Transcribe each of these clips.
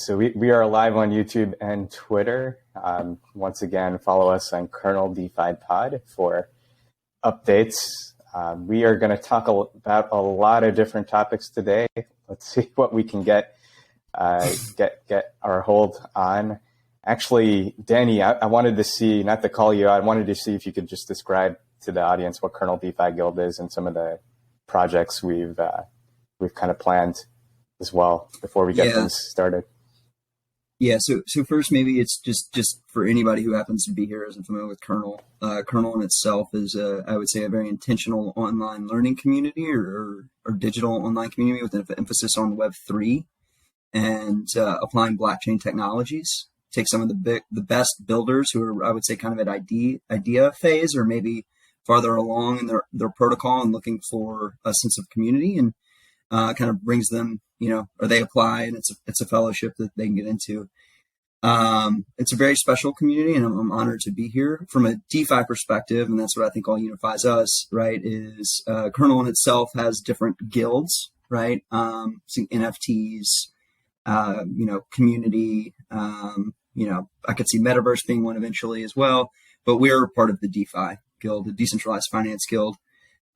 So we are live on YouTube and Twitter. Once again, follow us on Kernel DeFi Pod for updates. We are going to talk about a lot of different topics today. Let's see what we can get our hold on. Actually, Danny, I wanted to see, not to call you out, I wanted to see if you could just describe to the audience what Kernel DeFi Guild is and some of the projects we've kind of planned as well before we get things started. Yeah, so first, maybe it's just for anybody who happens to be here isn't familiar with Kernel. Kernel in itself is, I would say, a very intentional online learning community or digital online community with an emphasis on Web3 and applying blockchain technologies. Take some of the best builders who are, I would say, kind of at idea phase or maybe farther along in their protocol and looking for a sense of community, and kind of brings them, or they apply, and it's a fellowship that they can get into. It's a very special community, and I'm honored to be here. From a DeFi perspective, and that's what I think all unifies us, right, is Kernel in itself has different guilds, right? NFTs, community, I could see Metaverse being one eventually as well, but we're part of the DeFi Guild, the Decentralized Finance Guild.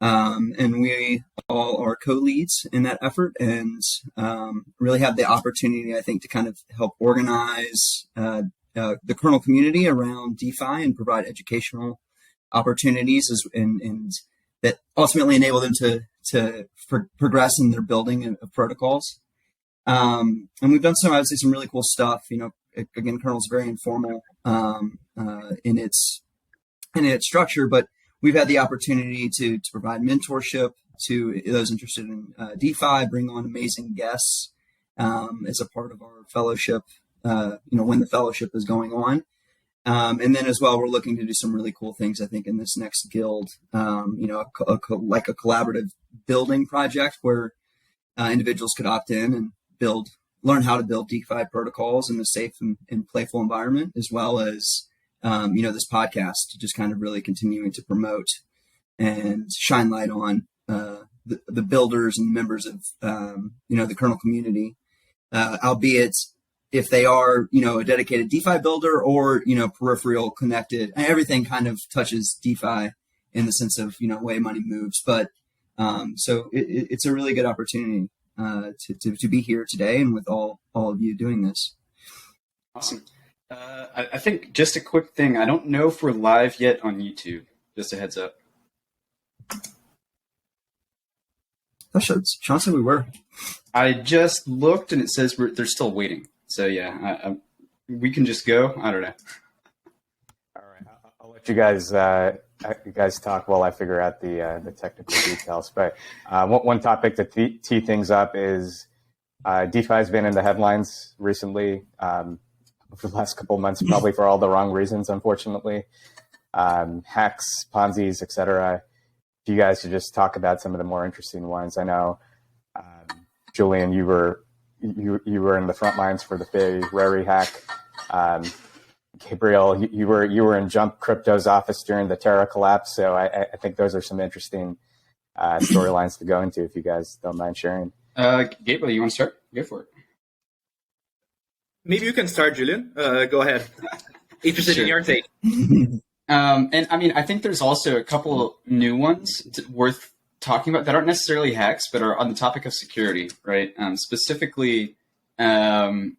And we all are co-leads in that effort and really have the opportunity, I think, to kind of help organize the Kernel community around DeFi and provide educational opportunities and that ultimately enable them to progress in their building of protocols. And we've done I would say, some really cool stuff. Again, Kernel is very informal in its structure, but we've had the opportunity to provide mentorship to those interested in DeFi, bring on amazing guests as a part of our fellowship, when the fellowship is going on. And then as well, we're looking to do some really cool things, I think, in this next guild, like a collaborative building project where individuals could opt in and learn how to build DeFi protocols in a safe and playful environment, as well as this podcast, just kind of really continuing to promote and shine light on the builders and members of the Kernel community, albeit if they are a dedicated DeFi builder or peripheral connected. Everything kind of touches DeFi in the sense of way money moves. But so it's a really good opportunity to be here today and with all of you doing this. Awesome. I think just a quick thing. I don't know if we're live yet on YouTube. Just a heads up. Shawn said we were. I just looked and it says they're still waiting. So yeah, we can just go. I don't know. All right, I'll let you guys talk while I figure out the technical details. But one topic to tee things up is DeFi has been in the headlines recently. For the last couple of months, probably for all the wrong reasons, unfortunately. Hacks, Ponzi's, etc. If you guys could just talk about some of the more interesting ones. I know, Julian, you were in the front lines for the Ferrari hack. Gabriel, you were in Jump Crypto's office during the Terra collapse. So I think those are some interesting storylines to go into if you guys don't mind sharing. Gabriel, you want to start? Go for it. Maybe you can start, Julian. Go ahead. Interested in your take. And I mean, I think there's also a couple new ones worth talking about that aren't necessarily hacks, but are on the topic of security, right? Specifically, for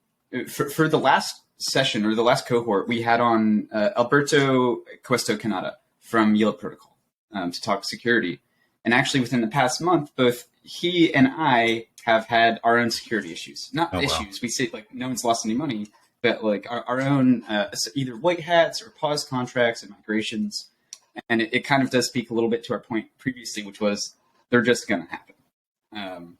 the last session or the last cohort, we had on Alberto Cuesto-Canada from Yield Protocol to talk security. And actually, within the past month, both he and I have had our own security issues. Not issues. Wow. We say like no one's lost any money, but like our own either white hats or paused contracts and migrations. And it kind of does speak a little bit to our point previously, which was they're just going to happen.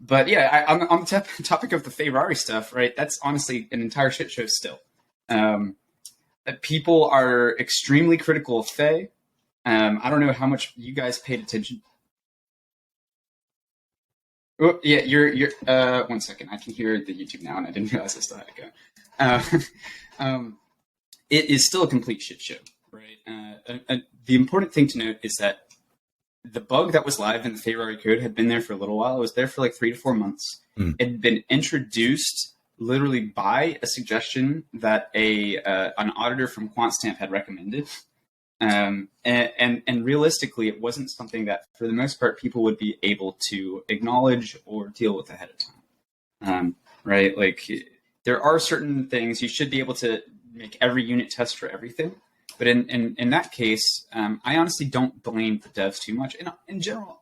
But yeah, on the topic of the Ferrari stuff, right? That's honestly an entire shit show still. People are extremely critical of Faye. I don't know how much you guys paid attention. Oh, yeah, you're 1 second. I can hear the YouTube now, and I didn't realize I still had to go. It is still a complete shit show, right? The important thing to note is that the bug that was live in the Ferrari code had been there for a little while. It was there for like 3 to 4 months. It had been introduced literally by a suggestion that an auditor from QuantStamp had recommended. And realistically, it wasn't something that, for the most part, people would be able to acknowledge or deal with ahead of time. Right? Like, there are certain things you should be able to make every unit test for everything. But in that case, I honestly don't blame the devs too much. In general,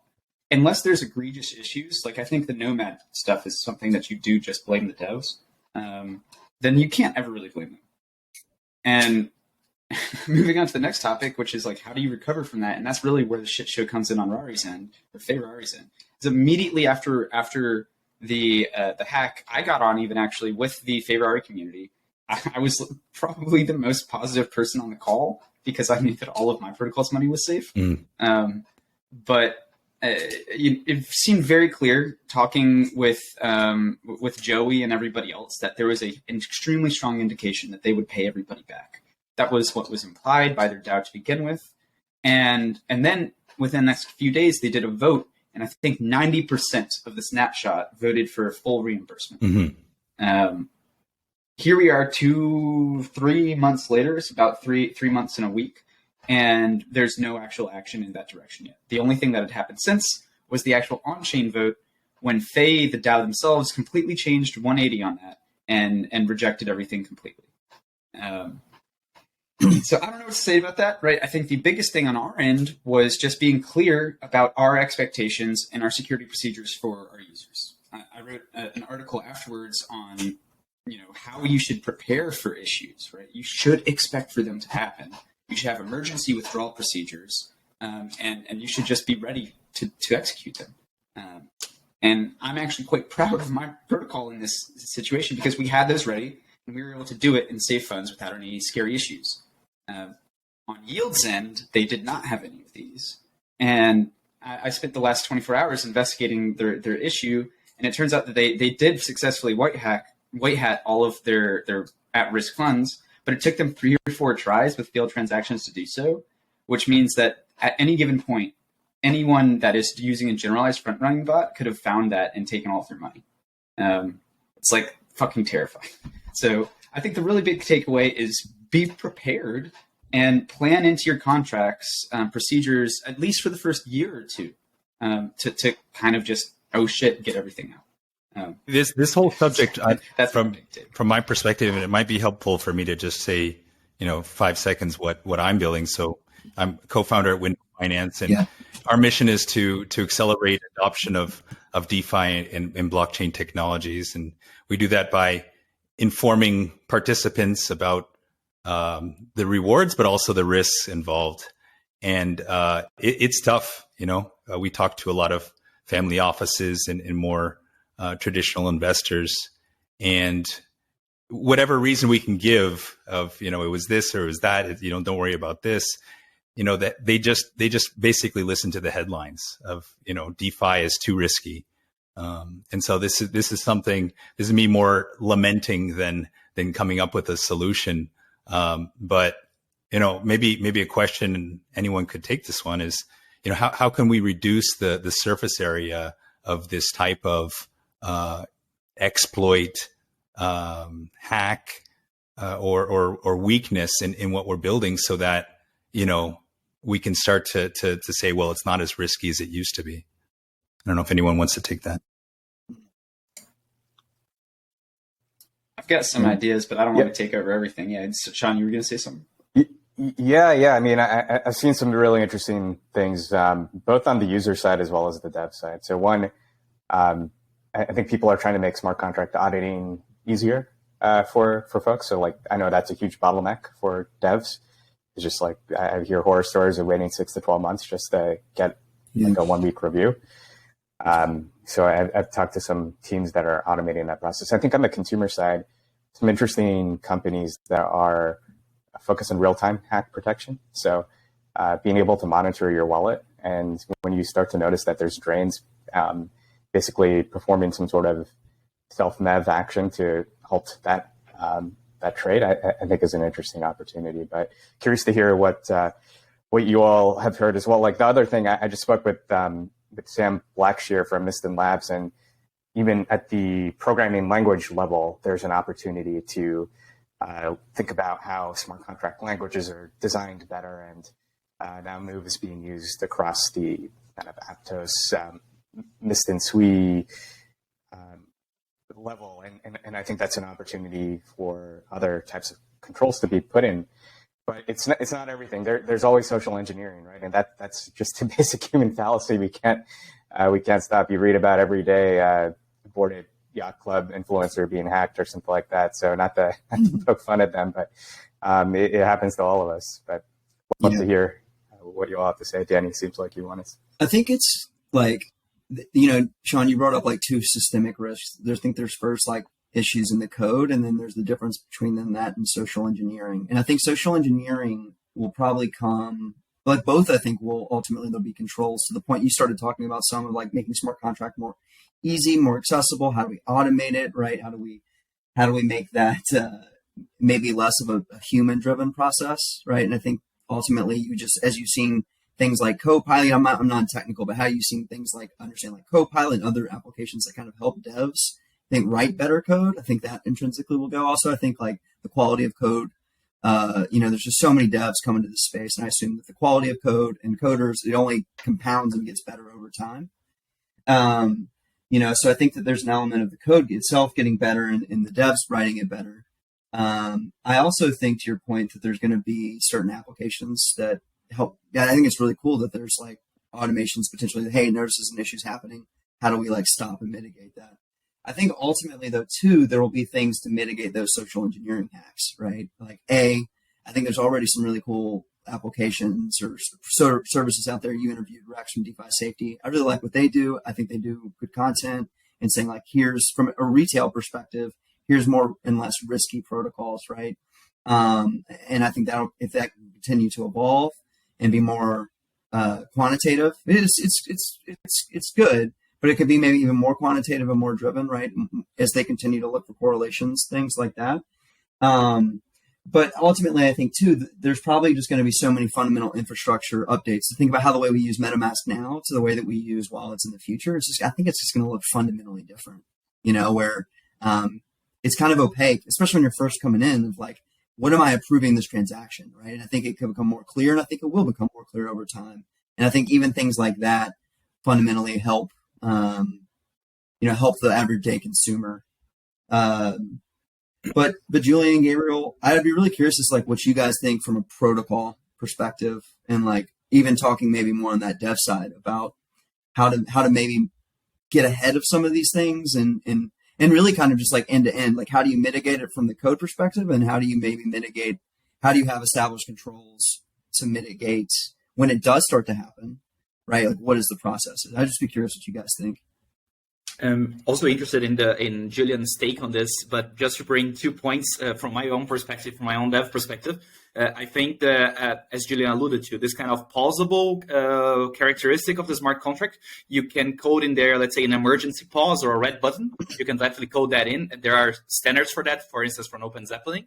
unless there's egregious issues, like I think the Nomad stuff is something that you do just blame the devs, then you can't ever really blame them. And moving on to the next topic, which is like, how do you recover from that? And that's really where the shit show comes in on Rari's end, or Rari's end. It's immediately after the hack, I got on even actually with the Rari community. I was probably the most positive person on the call because I knew that all of my protocol's money was safe. But it seemed very clear talking with Joey and everybody else that there was an extremely strong indication that they would pay everybody back. That was what was implied by their DAO to begin with. And then within the next few days, they did a vote, and I think 90% of the snapshot voted for full reimbursement. Here we are 2-3 months later. It's about three months in a week, and there's no actual action in that direction yet. The only thing that had happened since was the actual on-chain vote when the DAO themselves, completely changed 180 on that and rejected everything completely. So I don't know what to say about that, right? I think the biggest thing on our end was just being clear about our expectations and our security procedures for our users. I wrote an article afterwards on, how you should prepare for issues, right? You should expect for them to happen. You should have emergency withdrawal procedures, and you should just be ready to execute them. And I'm actually quite proud of my protocol in this situation because we had those ready and we were able to do it and save funds without any scary issues. On Yield's end, they did not have any of these. And I spent the last 24 hours investigating their issue, and it turns out that they did successfully white hat all of their at-risk funds, but it took them 3 or 4 tries with failed transactions to do so, which means that at any given point, anyone that is using a generalized front-running bot could have found that and taken all of their money. It's like fucking terrifying. So I think the really big takeaway is be prepared and plan into your contracts procedures, at least for the first year or two, to kind of just, oh shit, get everything out. This whole subject, that's from my perspective, and it might be helpful for me to just say, 5 seconds what I'm building. So I'm co-founder at Window Finance, and our mission is to accelerate adoption of DeFi and blockchain technologies, and we do that by informing participants about the rewards, but also the risks involved. And it's tough. We talk to a lot of family offices and more traditional investors, and whatever reason we can give of, it was this or it was that, don't worry about this, that they just basically listen to the headlines of, DeFi is too risky. And so this is me more lamenting than coming up with a solution. But maybe a question, and anyone could take this one, is, how can we reduce the surface area of this type of exploit, hack, or weakness in what we're building, so that we can start to say, well, it's not as risky as it used to be. I don't know if anyone wants to take that. I've got some ideas, but I don't want to take over everything. Yeah, Shawn, you were going to say something? Yeah. I mean, I've seen some really interesting things, both on the user side as well as the dev side. So one, I think people are trying to make smart contract auditing easier for folks. So like, I know that's a huge bottleneck for devs. It's just like, I hear horror stories of waiting 6 to 12 months just to get like a 1 week review. So I've talked to some teams that are automating that process. I think on the consumer side, some interesting companies that are focused on real-time hack protection. So being able to monitor your wallet, and when you start to notice that there's drains, basically performing some sort of self-mev action to halt that trade, I think is an interesting opportunity. But curious to hear what you all have heard as well. Like the other thing, I just spoke with Sam Blackshear from Miston Labs, and even at the programming language level, there's an opportunity to think about how smart contract languages are designed better, and now Move is being used across the kind of Aptos, Mist and Sui level, and I think that's an opportunity for other types of controls to be put in. But it's not everything. There's always social engineering, right? And that's just a basic human fallacy. We can't stop. You read about every day boarded yacht club influencer being hacked or something like that. So not to poke fun at them, but it happens to all of us. But I'd love to hear what you all have to say. Danny, seems like you want to. I think it's like, Shawn, you brought up like two systemic risks. I think there's first like issues in the code, and then there's the difference between them, that and social engineering. And I think social engineering will probably come, like both, I think will ultimately there'll be controls to the point you started talking about, some of like making smart contract more easy, more accessible. How do we automate it, right? How do we make that maybe less of a human driven process, right? And I think ultimately you just, as you've seen things like Copilot, I'm not technical, but how you've seen things like understand like Copilot and other applications that kind of help devs write better code. I think that intrinsically will go. Also, I think like the quality of code, there's just so many devs coming to this space, and I assume that the quality of code and coders, it only compounds and gets better over time. So I think that there's an element of the code itself getting better and the devs writing it better. I also think, to your point, that there's going to be certain applications that help. Yeah, I think it's really cool that there's like automations potentially that, hey, notice there's an issue's happening. How do we like stop and mitigate that? I think ultimately, though, too, there will be things to mitigate those social engineering hacks, right? Like, I think there's already some really cool applications or services out there. You interviewed Rex from DeFi Safety. I really like what they do. I think they do good content and saying like, here's from a retail perspective, here's more and less risky protocols, right? And I think if that can continue to evolve and be more quantitative, it's good. But it could be maybe even more quantitative and more driven, right? As they continue to look for correlations, things like that. But ultimately, I think, too, there's probably just going to be so many fundamental infrastructure updates. To think about how the way we use MetaMask now to the way that we use wallets in the future, I think it's just going to look fundamentally different, where it's kind of opaque, especially when you're first coming in, of like, what am I approving this transaction, right? And I think it can become more clear, and I think it will become more clear over time. And I think even things like that fundamentally help the average day consumer. But Julian and Gabriel, I'd be really curious as like what you guys think from a protocol perspective, and like even talking maybe more on that dev side about how to maybe get ahead of some of these things and really kind of just like end to end, like how do you mitigate it from the code perspective, and how do you have established controls to mitigate when it does start to happen, right? Like what is the process? I'd just be curious what you guys think. Also interested in Julian's take on this, but just to bring 2 points from my own perspective, from my own dev perspective, I think that, as Julian alluded to, this kind of pausable characteristic of the smart contract, you can code in there, let's say, an emergency pause or a red button. You can definitely code that in. There are standards for that, for instance, from OpenZeppelin.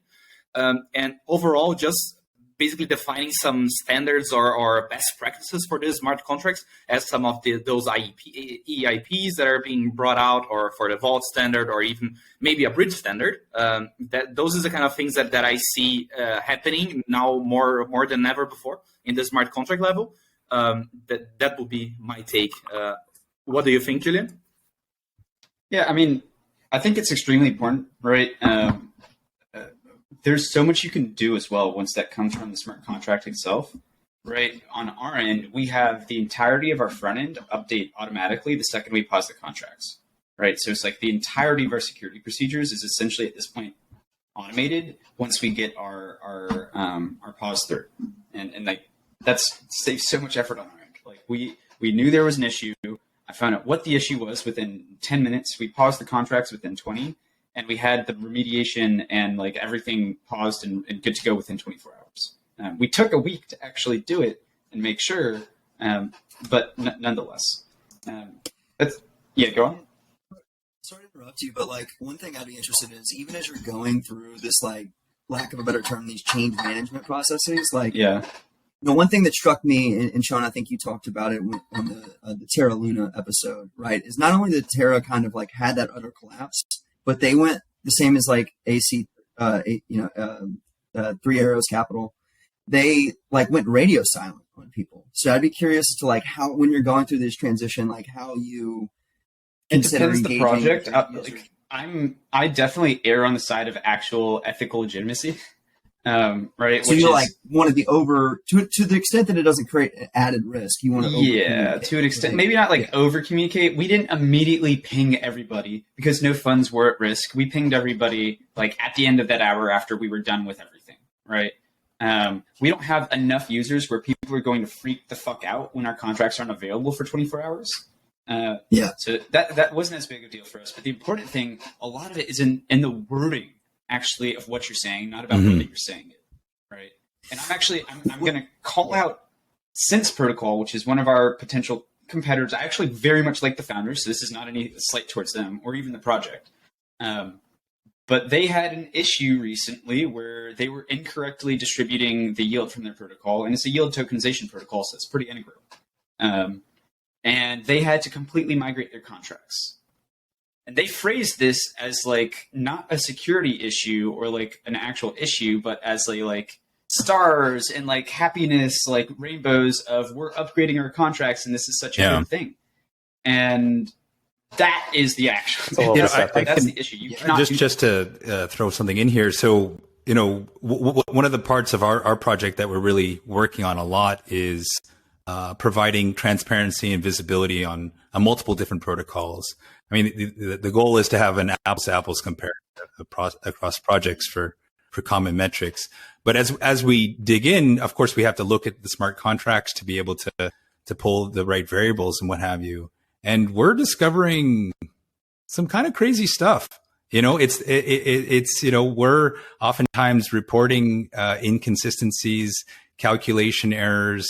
And overall, just basically defining some standards or best practices for these smart contracts as some of those EIPs that are being brought out, or for the vault standard, or even maybe a bridge standard. Those are the kind of things that I see happening now more than ever before in the smart contract level. That would be my take. What do you think, Julian? Yeah, I mean, I think it's extremely important, right? There's so much you can do as well once that comes from the smart contract itself, right? On our end, we have the entirety of our front end update automatically the second we pause the contracts, right? So it's like the entirety of our security procedures is essentially at this point automated once we get our pause through, and like that's saves so much effort on our end. Like we knew there was an issue. I found out what the issue was within 10 minutes. We paused the contracts within 20. And we had the remediation and like everything paused and good to go within 24 hours. We took a week to actually do it and make sure, but nonetheless. Go on. Sorry to interrupt you, but like one thing I'd be interested in is, even as you're going through this, like, lack of a better term, these change management processes, like, one thing that struck me, and Shawn, I think you talked about it on the Terra Luna episode, right? Is not only that Terra kind of like had that utter collapse, but they went the same as like Three Arrows Capital. They like went radio silent on people. So I'd be curious as to like how, when you're going through this transition, like how you consider depends the engaging project. I definitely err on the side of actual ethical legitimacy. Right. So you're like want to be to the extent that it doesn't create added risk. You want to to an extent, maybe not like over communicate. We didn't immediately ping everybody because no funds were at risk. We pinged everybody like at the end of that hour after we were done with everything. Right. We don't have enough users where people are going to freak the fuck out when our contracts aren't available for 24 hours. So that wasn't as big a deal for us. But the important thing, a lot of it is in the wording actually of what you're saying, not about whether you're saying it, right? And I'm going to call out Sense Protocol, which is one of our potential competitors. I actually very much like the founders, so this is not any slight towards them or even the project. But they had an issue recently where they were incorrectly distributing the yield from their protocol, and it's a yield tokenization protocol, so it's pretty integral. And they had to completely migrate their contracts. And they phrased this as like not a security issue or like an actual issue, but as like stars and like happiness, like rainbows of we're upgrading our contracts and this is such a good thing. And that is the actual. That's the issue. You cannot just to throw something in here. So one of the parts of our project that we're really working on a lot is providing transparency and visibility on multiple different protocols. I mean, the goal is to have an apples to apples comparison across projects for common metrics. But as we dig in, of course, we have to look at the smart contracts to be able to pull the right variables and what have you. And we're discovering some kind of crazy stuff. It's we're oftentimes reporting inconsistencies, calculation errors.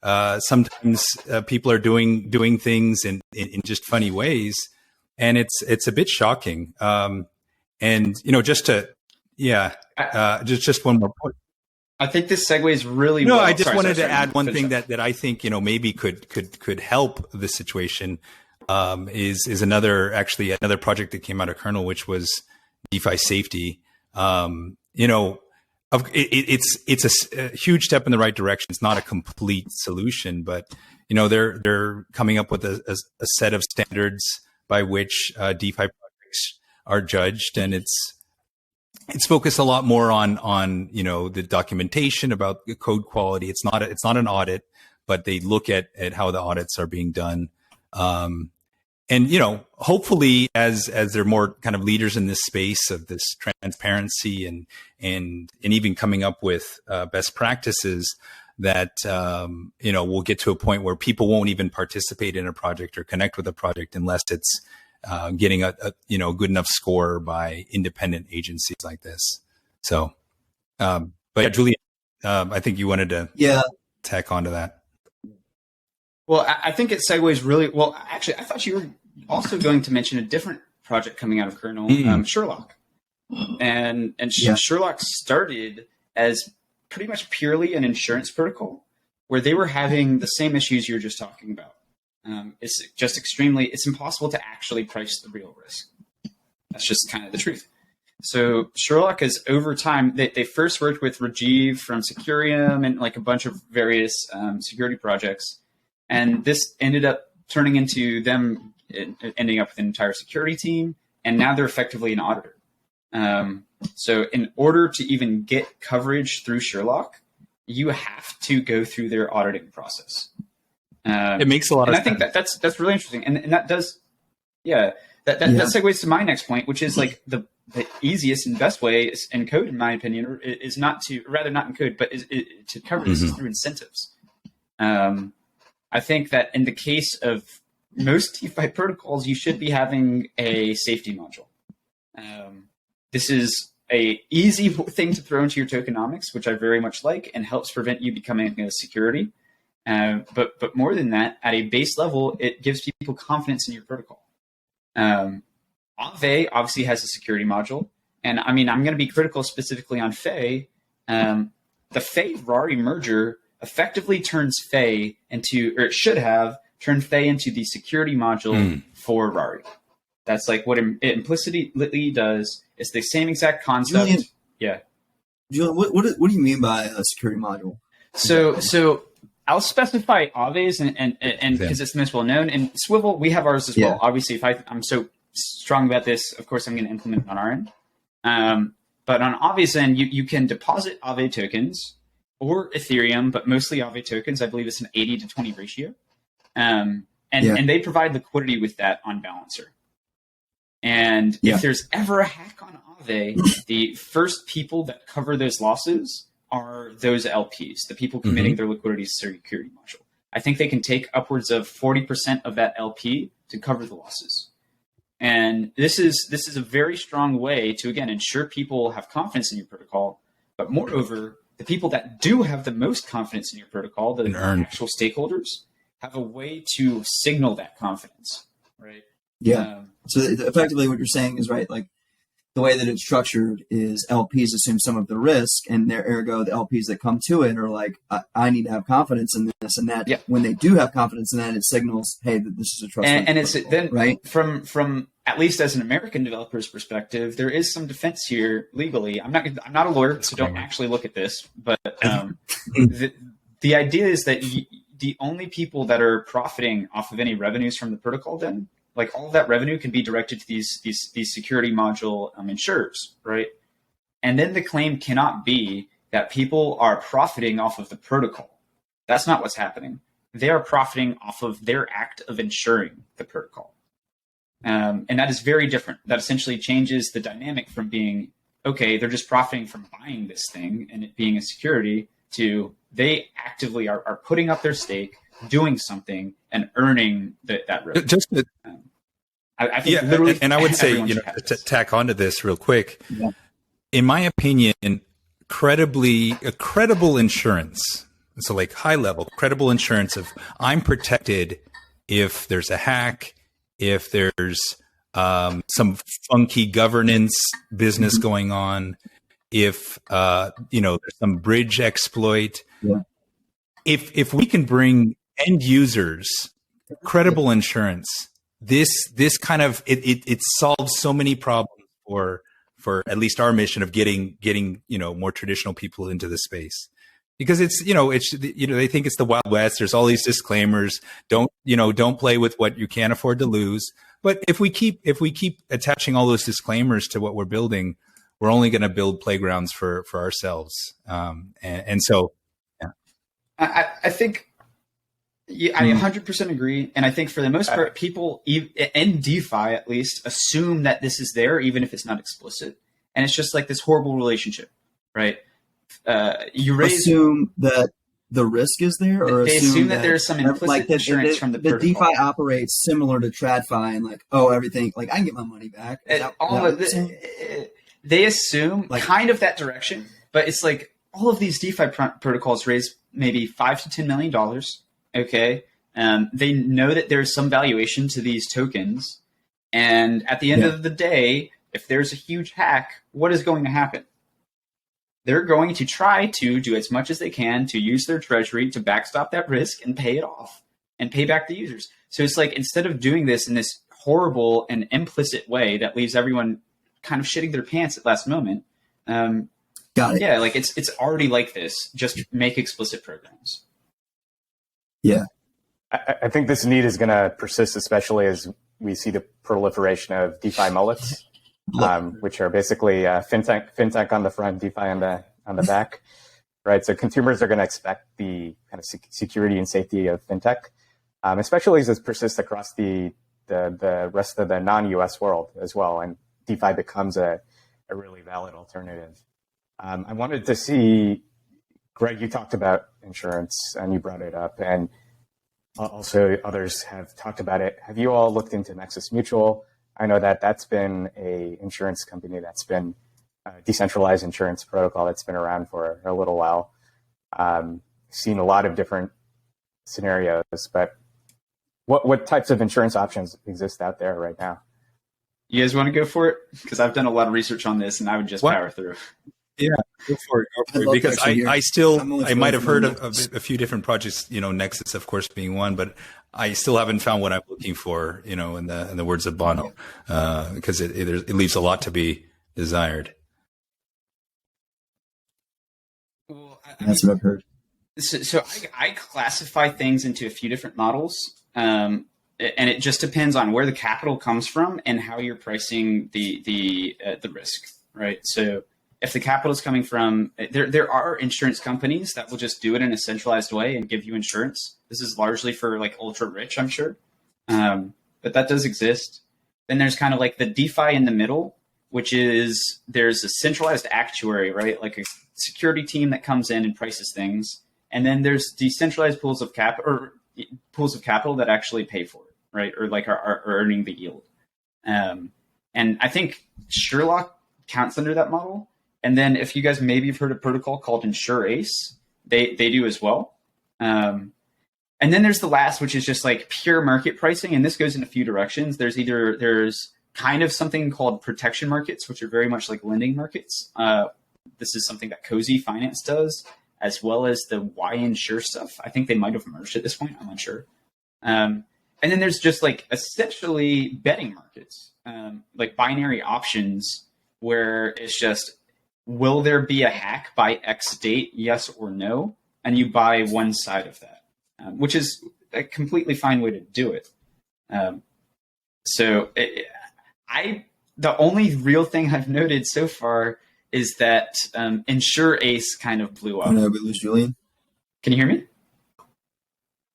Sometimes people are doing things in just funny ways, and it's a bit shocking. Just one more point. I think this segues really well. No, I just wanted to add one thing that I think maybe could help the situation. Is another project that came out of Kernel, which was DeFi safety. It's a huge step in the right direction. It's not a complete solution, but they're coming up with a set of standards by which DeFi projects are judged, and it's focused a lot more on the documentation about the code quality. It's not an audit, but they look at how the audits are being done. And hopefully, as there are more kind of leaders in this space of this transparency and even coming up with best practices, that we'll get to a point where people won't even participate in a project or connect with a project unless it's getting a good enough score by independent agencies like this. So, but yeah, Julian, I think you wanted to tack onto that. Well, I think it segues really well. Actually, I thought you were also going to mention a different project coming out of Kernel, Sherlock. And Sherlock started as pretty much purely an insurance protocol where they were having the same issues you're just talking about. It's impossible to actually price the real risk. That's just kind of the truth. So Sherlock is over time, they first worked with Rajiv from Securium and like a bunch of various security projects. And this ended up turning into them ending up with an entire security team. And now they're effectively an auditor. So in order to even get coverage through Sherlock, you have to go through their auditing process. It makes a lot of sense. And I think that's really interesting. And that does, that segues to my next point, which is like the easiest and best way in code, in my opinion, is not in code, but to cover this is through incentives. I think that in the case of most DeFi protocols, you should be having a safety module. This is a easy thing to throw into your tokenomics, which I very much like, and helps prevent you becoming a security. But more than that, at a base level, it gives people confidence in your protocol. Aave obviously has a security module, and I mean I'm going to be critical specifically on Fei. the Fei-Rari merger effectively turns Fei into, or it should have turned Fei into the security module for Rari. That's like what it implicitly does. It's the same exact concept. Julian, yeah. Julian, what do you mean by a security module? So I'll specify Aves and because it's the most well known. And Swivel, we have ours as well. Obviously, if I'm so strong about this, of course I'm going to implement it on our end. But on Aves end, you can deposit Aave tokens or Ethereum, but mostly Aave tokens. I believe it's an 80-20 ratio. And they provide liquidity with that on Balancer. And if there's ever a hack on Aave, the first people that cover those losses are those LPs, the people committing their liquidity security module. I think they can take upwards of 40% of that LP to cover the losses. And this is a very strong way to, again, ensure people have confidence in your protocol. But moreover, the people that do have the most confidence in your protocol, the actual stakeholders, have a way to signal that confidence, right? Yeah. So effectively what you're saying is, right, like the way that it's structured is LPs assume some of the risk, and ergo the LPs that come to it are like, I need to have confidence in this and that. When they do have confidence in that, it signals, hey, that this is a trustworthy and it's protocol, then right? From at least as an American developer's perspective, there is some defense here legally. I'm not a lawyer, so don't actually look at this. But the idea is that the only people that are profiting off of any revenues from the protocol, then, like, all of that revenue can be directed to these security module insurers, right? And then the claim cannot be that people are profiting off of the protocol. That's not what's happening. They are profiting off of their act of insuring the protocol. And that is very different. That essentially changes the dynamic from being, okay, they're just profiting from buying this thing and it being a security, to they actively are putting up their stake, doing something, and earning that revenue. Just to, I think literally, and I would say, to tack onto this real quick, in my opinion, credible insurance, so like high level credible insurance of I'm protected if there's a hack, if there's some funky governance business going on, if there's some bridge exploit. If we can bring end users credible insurance, this kind of it solves so many problems for at least our mission of getting more traditional people into the space, because it's they think it's the Wild West. There's all these disclaimers. Don't play with what you can't afford to lose. But if we keep attaching all those disclaimers to what we're building, we're only going to build playgrounds for ourselves. And so, I think. Yeah, I 100% agree. And I think for the most part, people in DeFi at least assume that this is there, even if it's not explicit. And it's just like this horrible relationship, right? You assume that the risk is there, or they assume that there's some implicit insurance from the protocol. The DeFi operates similar to TradFi, and like, everything, like I can get my money back. They assume kind of that direction, but it's like all of these DeFi protocols raise maybe $5 to $10 million. Okay. They know that there's some valuation to these tokens. And at the end of the day, if there's a huge hack, what is going to happen? They're going to try to do as much as they can to use their treasury to backstop that risk and pay it off and pay back the users. So it's like, instead of doing this in this horrible and implicit way that leaves everyone kind of shitting their pants at last moment. Got it. Yeah. Like it's already like this. Just make explicit programs. Yeah. I think this need is going to persist, especially as we see the proliferation of DeFi mullets, which are basically fintech on the front, DeFi on the back, right? So consumers are going to expect the kind of security and safety of fintech, especially as this persists across the rest of the non-US world as well, and DeFi becomes a really valid alternative. I wanted to see, Greg, you talked about insurance and you brought it up, and also others have talked about it. Have you all looked into Nexus Mutual? I know that's been a insurance company that's been a decentralized insurance protocol that's been around for a little while. Seen a lot of different scenarios, but what types of insurance options exist out there right now? You guys want to go for it? Because I've done a lot of research on this and I would just power through. Yeah, go for it. I'd love to Because actually hear. I might have heard of a few different projects, Nexus, of course, being one, but I still haven't found what I'm looking for, in the words of Bono, because it leaves a lot to be desired. Well, That's what I've heard. So I classify things into a few different models, and it just depends on where the capital comes from and how you're pricing the risk, right? So if the capital is coming from, there are insurance companies that will just do it in a centralized way and give you insurance. This is largely for like ultra rich, I'm sure, but that does exist. Then there's kind of like the DeFi in the middle, which is there's a centralized actuary, right? Like a security team that comes in and prices things. And then there's decentralized pools of capital that actually pay for it, right? Or like are earning the yield. And I think Sherlock counts under that model. And then if you guys maybe have heard a protocol called InsureAce, they do as well. And then there's the last, which is just like pure market pricing. And this goes in a few directions. There's kind of something called protection markets, which are very much like lending markets. This is something that Cozy Finance does, as well as the Y Insure stuff. I think they might have merged at this point. I'm unsure. And then there's just like essentially betting markets, like binary options, where it's just, will there be a hack by X date, yes or no? And you buy one side of that, which is a completely fine way to do it. The only real thing I've noted so far is that InsureAce kind of blew up. Oh no, we lose Julian. Can you hear me?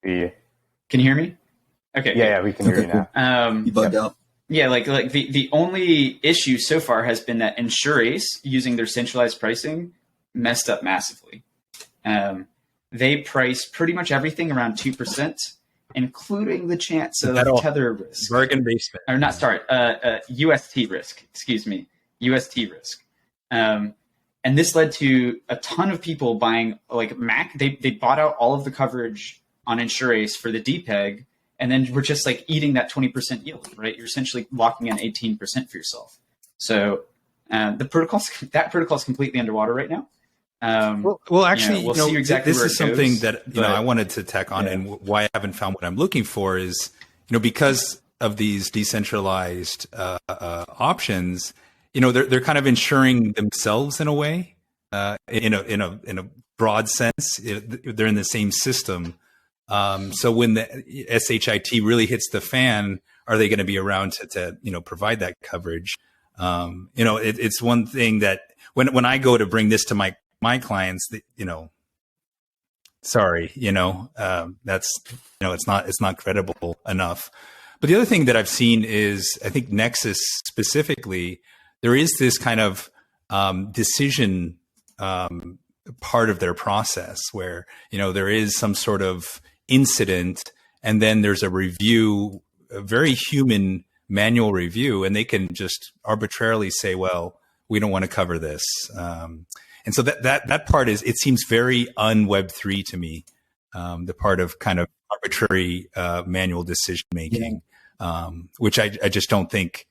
Yeah. Can you hear me? Okay. Yeah, we can hear you now. You bugged out. Yeah, like the only issue so far has been that InsureAce, using their centralized pricing, messed up massively. They price pretty much everything around 2%, including the chance of tether risk. Bargain basement. Or not, sorry, UST risk. Excuse me, UST risk. And this led to a ton of people buying like Mac. They bought out all of the coverage on InsureAce for the DPEG, and then we're just like eating that 20% yield, right? You're essentially locking in 18% for yourself. So that protocol is completely underwater right now. Well, actually, we'll see exactly this where is it something goes, that I wanted to tack on, and why I haven't found what I'm looking for is, because of these decentralized options, they're kind of insuring themselves in a way, in a broad sense. They're in the same system. So when the SHIT really hits the fan, are they going to be around to provide that coverage? It's one thing that when I go to bring this to my clients, sorry, that's, it's not credible enough. But the other thing that I've seen is, I think Nexus specifically, there is this kind of decision part of their process where, there is some sort of incident, and then there's a review, a very human manual review, and they can just arbitrarily say, well, we don't want to cover this. And so that part it seems very un-Web3 to me, the part of kind of arbitrary manual decision making, which I just don't think,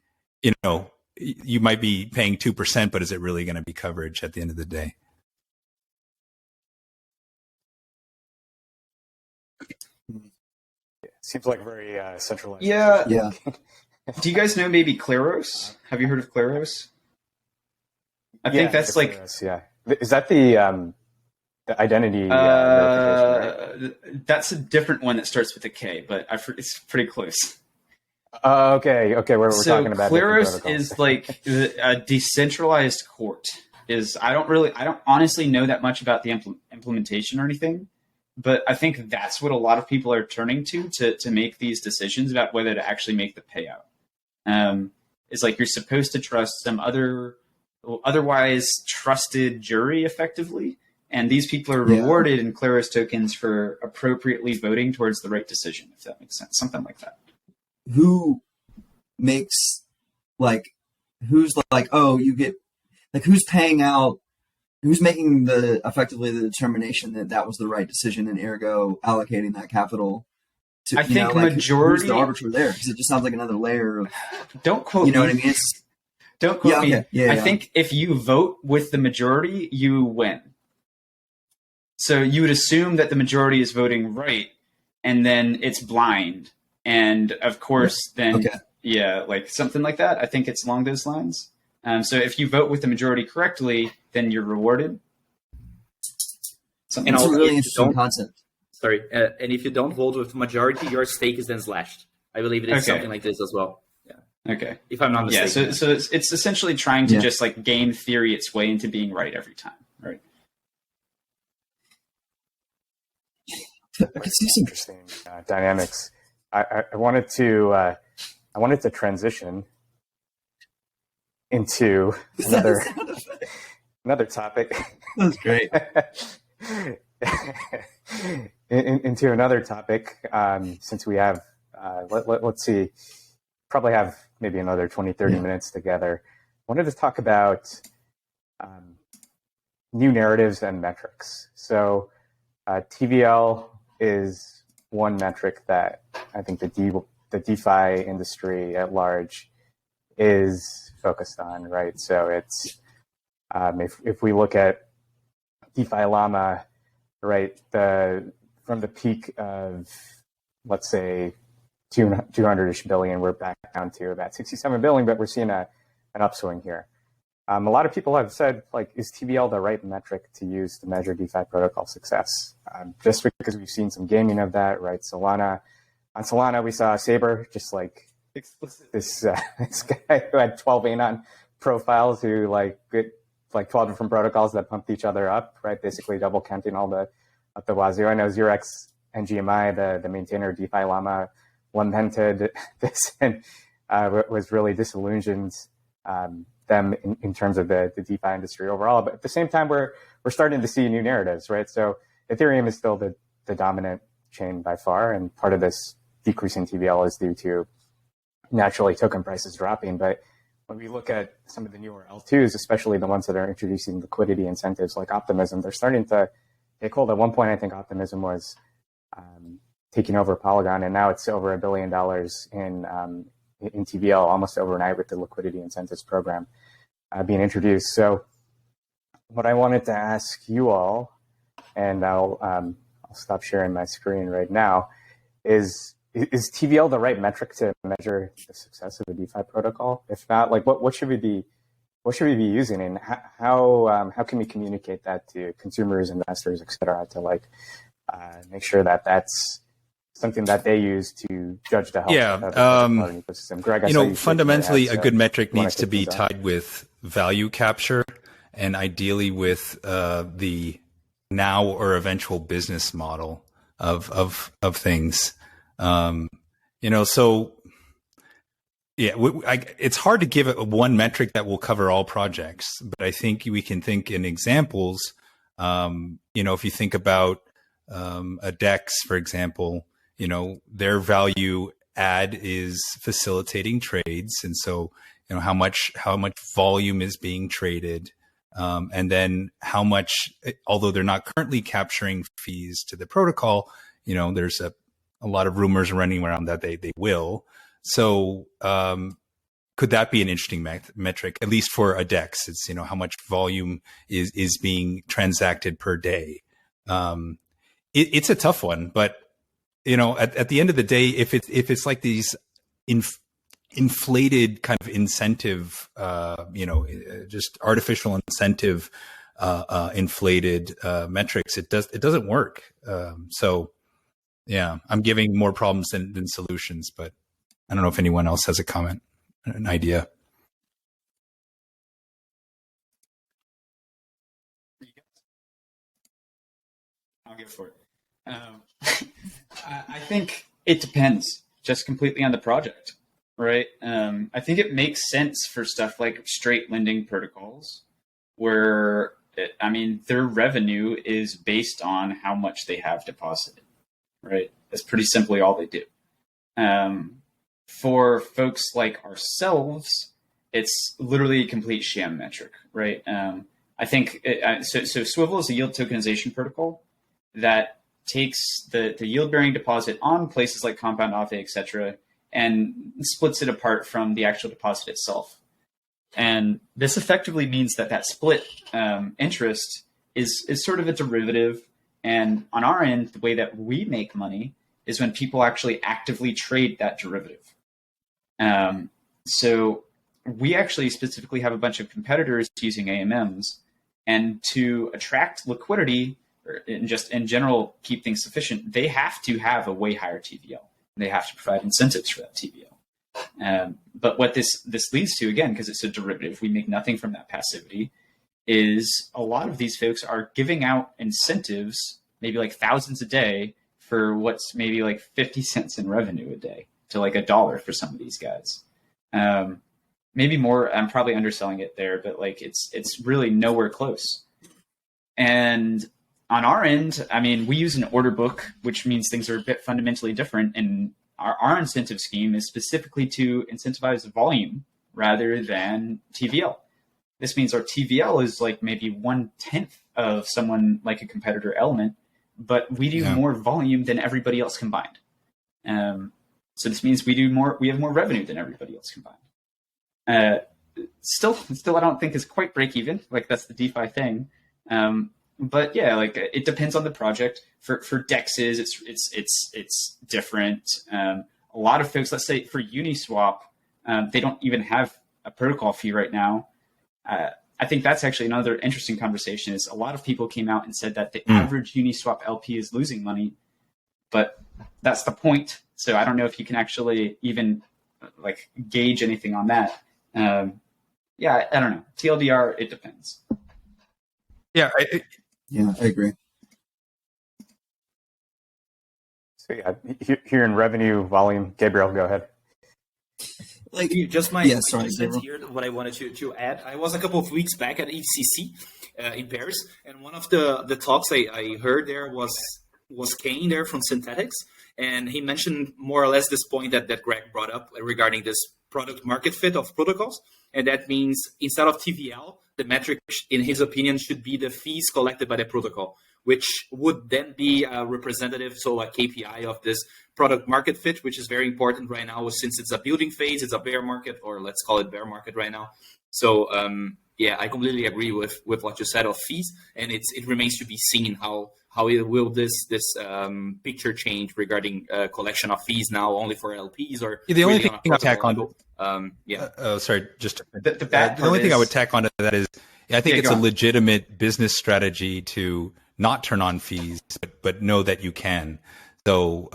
you might be paying 2%, but is it really going to be coverage at the end of the day? Seems like very centralized. Yeah. Yeah. Do you guys know maybe Claros? Have you heard of Claros? I think that's like... Claros, yeah. Is that the identity verification, right? That's a different one that starts with a K, but it's pretty close. Okay. We're talking about Claros is like a decentralized court. I don't honestly know that much about the implementation or anything, but I think that's what a lot of people are turning to make these decisions about whether to actually make the payout. It's like you're supposed to trust some otherwise trusted jury effectively, and these people are rewarded in Claros tokens for appropriately voting towards the right decision, if that makes sense. Something like that. Who makes who's paying out, who's making effectively the determination that was the right decision, and ergo allocating that capital to, I think majority who's the arbiter there, because it just sounds like another layer of, don't quote you know me. what I mean? Don't quote me. Yeah, I think if you vote with the majority, you win. So you would assume that the majority is voting right, and then it's blind. And of course, then, like something like that. I think it's along those lines. So if you vote with the majority correctly, then you're rewarded. It's a really interesting concept. Sorry. And if you don't vote with the majority, your stake is then slashed. I believe it is something like this as well. Yeah. Okay. If I'm not mistaken. Yeah. So it's essentially trying to just like game theory its way into being right every time. Right. I could see some interesting dynamics. I wanted to transition into another topic. That's great. into another topic, since we have, let's see, probably have maybe another 20, 30 minutes together. I wanted to talk about new narratives and metrics. So TVL is one metric that I think the DeFi industry at large is focused on, right? So it's if we look at DeFi Llama, right, from the peak of, let's say, 200-ish billion, we're back down to about 67 billion, but we're seeing an upswing here. A lot of people have said, like, is TVL the right metric to use to measure DeFi protocol success? Just because we've seen some gaming of that, right? On Solana, we saw Saber, just like this guy who had 12 Anon profiles who like 12 different protocols that pumped each other up, right? Basically double counting all the wazoo. I know Xerox and GMI, the maintainer of DeFi Llama, lamented this and was really disillusioned them in terms of the DeFi industry overall. But at the same time, we're starting to see new narratives, right? So Ethereum is still the dominant chain by far, and part of this decrease in TVL is due to naturally token prices dropping. But when we look at some of the newer L2s, especially the ones that are introducing liquidity incentives like Optimism, they're starting to take hold. At one point, I think Optimism was taking over Polygon, and now it's over $1 billion in TVL almost overnight with the liquidity incentives program being introduced. So what I wanted to ask you all, and I'll stop sharing my screen right now, is TVL the right metric to measure the success of a DeFi protocol? If not, like what should we be using, and how can we communicate that to consumers, investors, et cetera, to make sure that that's something that they use to judge the health of the ecosystem? Greg, fundamentally, a good metric needs to be tied with value capture, and ideally with the now or eventual business model of things. It's hard to give it one metric that will cover all projects, but I think we can think in examples. If you think about a DEX, for example, their value add is facilitating trades, and so how much volume is being traded, and then how much, although they're not currently capturing fees to the protocol, there's a lot of rumors running around that they will. So could that be an interesting metric, at least for a DEX? It's how much volume is being transacted per day. It's a tough one, but at the end of the day, if it's like these inflated kind of incentive, just artificial incentive inflated metrics, it doesn't work. So yeah, I'm giving more problems than solutions, but I don't know if anyone else has a comment, an idea. I'll go for it. I think it depends just completely on the project, right? I think it makes sense for stuff like straight lending protocols where, their revenue is based on how much they have deposited, right? That's pretty simply all they do. For folks like ourselves, it's literally a complete sham metric, right? I think so Swivel is a yield tokenization protocol that takes the yield-bearing deposit on places like Compound, Aave, et cetera, and splits it apart from the actual deposit itself. And this effectively means that split interest is sort of a derivative. And on our end, the way that we make money is when people actually actively trade that derivative. So we actually specifically have a bunch of competitors using AMMs, and to attract liquidity, or just in general keep things sufficient, they have to have a way higher TVL. They have to provide incentives for that TVL. But what this leads to, again, because it's a derivative, we make nothing from that passivity, is a lot of these folks are giving out incentives, maybe like thousands a day, for what's maybe like 50 cents in revenue a day, to like $1 for some of these guys. Maybe more. I'm probably underselling it there, but like it's really nowhere close. And on our end, I mean, we use an order book, which means things are a bit fundamentally different. And our incentive scheme is specifically to incentivize volume rather than TVL. This means our TVL is like maybe 1/10 of someone like a competitor Element, but we do more volume than everybody else combined. So this means we have more revenue than everybody else combined. Still, I don't think is quite break even. Like that's the DeFi thing. But yeah, like it depends on the project. For DEXs, it's different. A lot of folks, let's say for Uniswap, they don't even have a protocol fee right now. I think that's actually another interesting conversation. Is a lot of people came out and said that the average Uniswap LP is losing money, but that's the point. So I don't know if you can actually even like gauge anything on that. Yeah, I don't know. TLDR, it depends. Yeah, I agree. So yeah, here in revenue volume, Gabriel, go ahead. Like just my sense here, what I wanted to add. I was a couple of weeks back at ECC in Paris, and one of the talks I heard there was Kane there from Synthetics, and he mentioned more or less this point that Greg brought up regarding this product market fit of protocols, and that means instead of TVL, the metric, in his opinion, should be the fees collected by the protocol, which would then be a representative, so a KPI of this product market fit, which is very important right now since it's a building phase, it's a bear market, or let's call it bear market right now. So yeah, I completely agree with what you said of fees, and it remains to be seen how will this picture change regarding collection of fees now only for LPs or the only really thing I'll tack on. Sorry, just the only thing I would tack onto that is I think it's a legitimate business strategy to not turn on fees, but know that you can. So,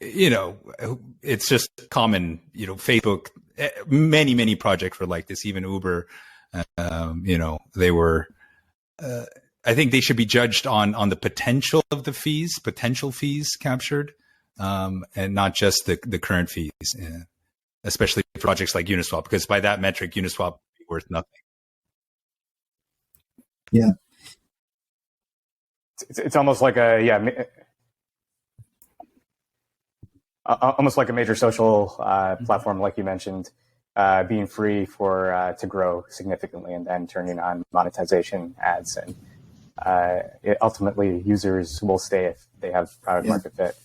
it's just common, Facebook, many projects were like this, even Uber, they were, I think they should be judged on the potential of the fees, potential fees captured, and not just the current fees, especially for projects like Uniswap, because by that metric, Uniswap would be worth nothing. Yeah. It's almost like almost like a major social platform, like you mentioned, being free to grow significantly, and then turning on monetization ads, and ultimately users will stay if they have product market fit.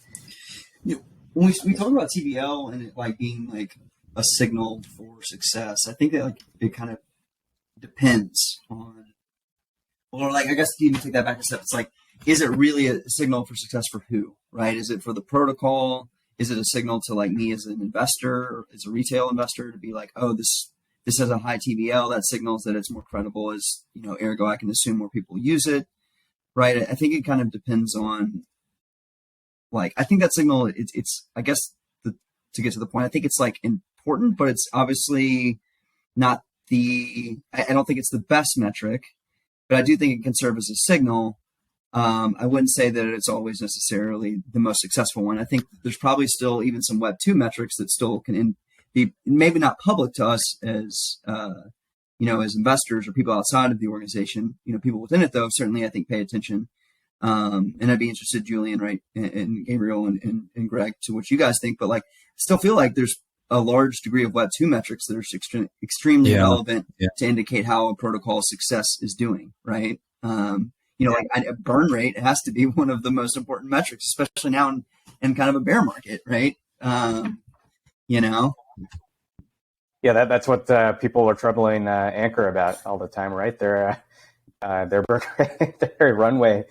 When we talk about TVL and it like being like a signal for success, I think that like it kind of depends on, or like I guess to even take that back a step, it's like, is it really a signal for success for who, right? Is it for the protocol? Is it a signal to like me as an investor, or as a retail investor, to be like, oh, this has a high TVL, that signals that it's more credible, as ergo I can assume more people use it, right? I think it kind of depends on, like, I think that signal, it's I guess to get to the point, I think it's like important, but it's obviously not I don't think it's the best metric, but I do think it can serve as a signal. I wouldn't say that it's always necessarily the most successful one. I think there's probably still even some Web 2 metrics that still can be maybe not public to us as as investors or people outside of the organization. People within it, though, certainly I think pay attention. And I'd be interested, Julian, right, and Gabriel and Greg, to what you guys think. But like, I still feel like there's a large degree of Web 2 metrics that are extremely relevant to indicate how a protocol success is doing, right? Like a burn rate, it has to be one of the most important metrics, especially now in kind of a bear market, right? Yeah, that's what people are troubling Anchor about all the time, right? Their burn rate, their runway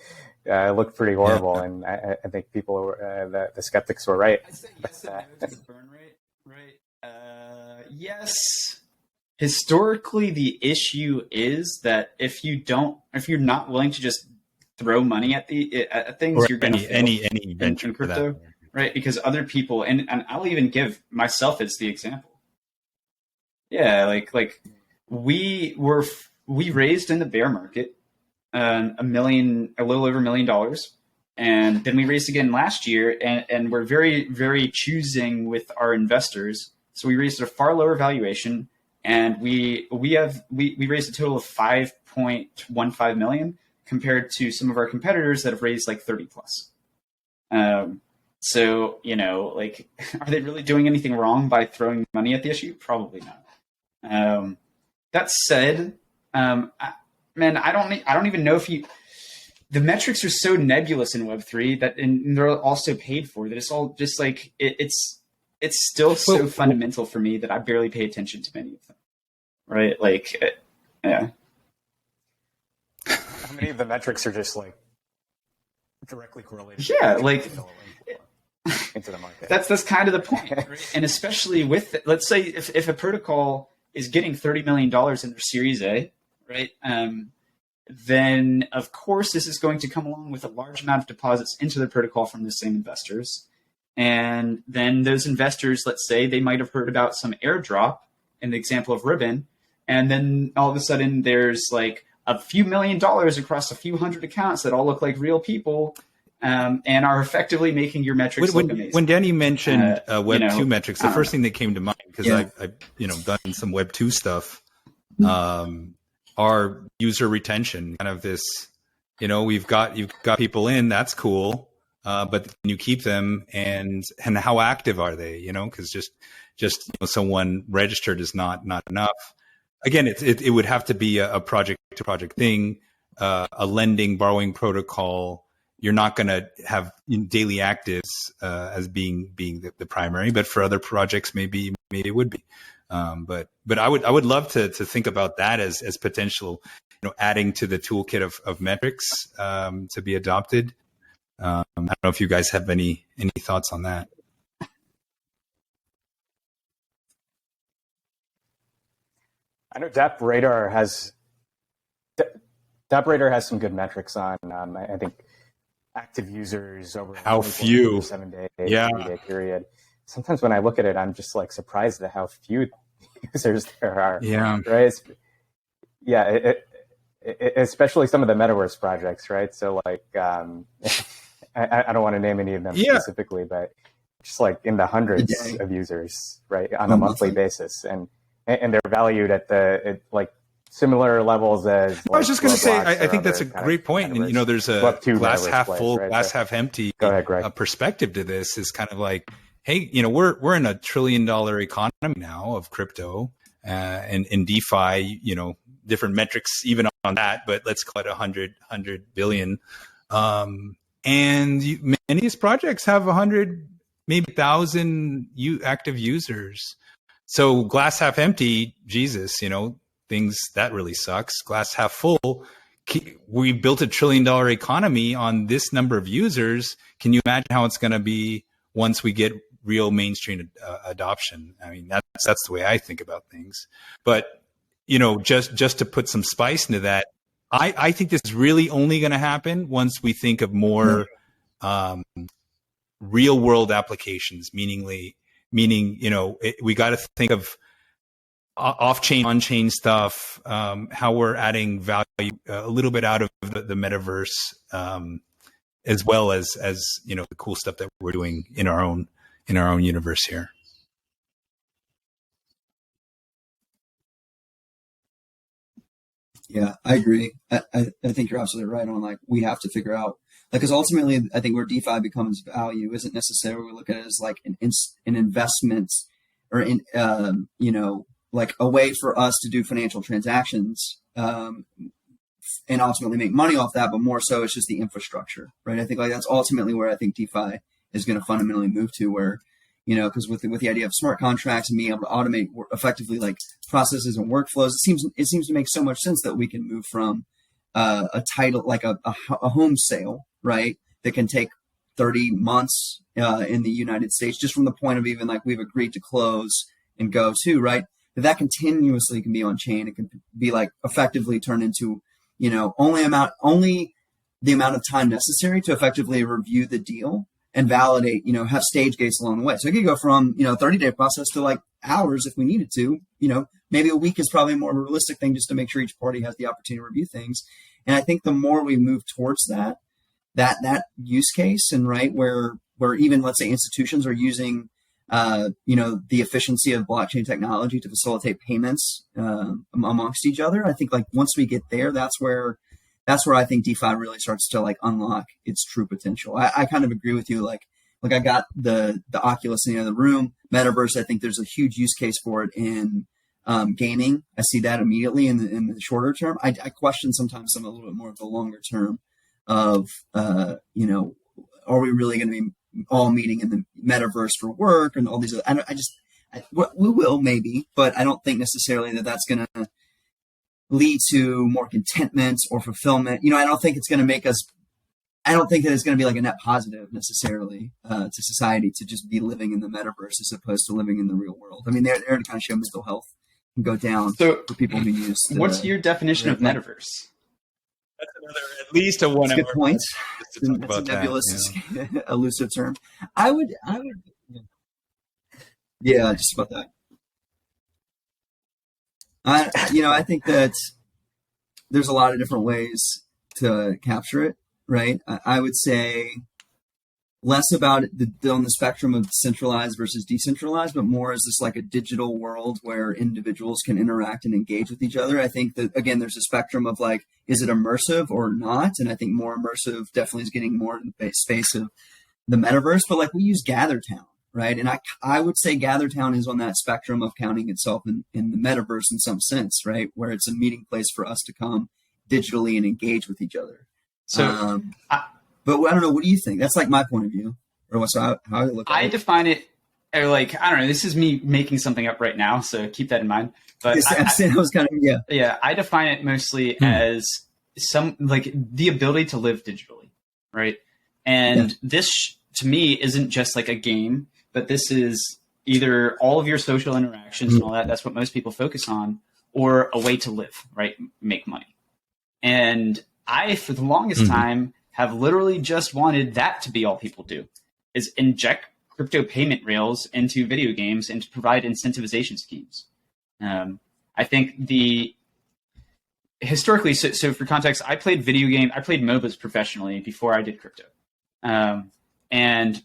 looked pretty horrible, and I think people were, the skeptics were right. I'd say yes and no to the burn rate, right? Yes. Historically, the issue is that if you're not willing to just throw money at things, Or you're going to fail any venture in crypto, for that. right? Because other people, and I'll even give myself as the example. Yeah, like we raised in the bear market a little over $1 million, and then we raised again last year, and we're very, very choosing with our investors. So we raised at a far lower valuation, and we raised a total of 5.15 million compared to some of our competitors that have raised like 30 plus. So, like, are they really doing anything wrong by throwing money at the issue? Probably not. That said, man, I don't even know if the metrics are so nebulous in Web3 that, and they're also paid for, that it's all just like, it's still so fundamental for me that I barely pay attention to many of them. Right? Like, yeah. How many of the metrics are just like directly correlated? Yeah, like into the market. That's kind of the point, right? And especially with, let's say, if a protocol is getting $30 million in their Series A, right? Then of course this is going to come along with a large amount of deposits into the protocol from the same investors, and then those investors, let's say, they might have heard about some airdrop in the example of Ribbon, and then all of a sudden there's like a few $1 million across a few hundred accounts that all look like real people, and are effectively making your metrics look amazing. When Danny mentioned Web 2 metrics, the first thing that came to mind, because I've done some Web 2 stuff, are user retention. Kind of this, you've got people in, that's cool, but can you keep them, and how active are they? Because just someone registered is not enough. Again, it would have to be a project to project thing, a lending borrowing protocol. You're not going to have daily actives as being the primary, but for other projects, maybe it would be. But I would love to think about that as potential, adding to the toolkit of metrics to be adopted. I don't know if you guys have any thoughts on that. I know DApp Radar has some good metrics on. I think active users over how few 7-day, 3-day period. Sometimes when I look at it, I'm just like surprised at how few users there are. Yeah. Right. Especially some of the metaverse projects, right? So like, I don't want to name any of them specifically, but just like in the hundreds of users, right, on a monthly basis, and they're valued at like similar levels as. I was just going to say, I think that's a great point. And there's a glass half full, glass half empty perspective to this. Is kind of like, hey, we're in $1 trillion economy now of crypto, and in DeFi, different metrics even on that, but let's call it 100 billion. And many of these projects have 100, maybe 1,000 active users. So glass half empty, Jesus, things that really sucks. Glass half full, we built $1 trillion economy on this number of users. Can you imagine how it's going to be once we get real mainstream adoption? I mean, that's the way I think about things. But just to put some spice into that, I think this is really only going to happen once we think of more real world applications. Meaning, we got to think of off-chain, on-chain stuff, how we're adding value a little bit out of the metaverse, as well as the cool stuff that we're doing in our own universe here. Yeah, I agree. I think you're absolutely right on, like, we have to figure out, like, because ultimately I think where DeFi becomes value isn't necessarily we look at it as like an investment or like a way for us to do financial transactions and ultimately make money off that, but more so it's just the infrastructure, right? I think like that's ultimately where I think DeFi is going to fundamentally move to, where because with the idea of smart contracts and being able to automate effectively like processes and workflows, it seems to make so much sense that we can move from a title like a home sale, right, that can take 30 months in the United States, just from the point of even like we've agreed to close and go to, right? That continuously can be on chain. It can be like effectively turned into, only the amount of time necessary to effectively review the deal and validate, have stage gates along the way. So it could go from, 30-day process to like hours if we needed to, maybe a week is probably a more realistic thing just to make sure each party has the opportunity to review things. And I think the more we move towards that use case and right where even let's say institutions are using the efficiency of blockchain technology to facilitate payments amongst each other. I think like once we get there, that's where I think DeFi really starts to like unlock its true potential. I kind of agree with you. Like I got the Oculus in the other room, metaverse. I think there's a huge use case for it in gaming. I see that immediately in the shorter term. I question sometimes some a little bit more of the longer term of are we really going to be all meeting in the metaverse for work and all these other, we will maybe, but I don't think necessarily that's going to lead to more contentment or fulfillment. I don't think it's going to make us, I don't think that it's going to be like a net positive necessarily to society to just be living in the metaverse as opposed to living in the real world. I mean, they're to kind of show mental health can go down for people who use. What's your definition of metaverse? That's another, at least a 1 hour. Good point. That's a nebulous, elusive term. I would, yeah, just about that. I think that there's a lot of different ways to capture it, right? I would say less about it on the spectrum of centralized versus decentralized, but more as this like a digital world where individuals can interact and engage with each other. I think that, again, there's a spectrum of like, is it immersive or not? And I think more immersive definitely is getting more in the space of the metaverse, but like we use GatherTown, right? And I would say GatherTown is on that spectrum of counting itself in the metaverse in some sense, right? Where it's a meeting place for us to come digitally and engage with each other. So, but I don't know. What do you think? That's like my point of view, or what's how I look at it. I define it, or like I don't know. This is me making something up right now, so keep that in mind. But I was kind of yeah. I define it mostly as some like the ability to live digitally, right? And this to me isn't just like a game, but this is either all of your social interactions and all that. That's what most people focus on, or a way to live, right? Make money. And I, for the longest time, have literally just wanted that to be all people do, is inject crypto payment rails into video games and to provide incentivization schemes. I think historically, so for context, I played MOBAs professionally before I did crypto. And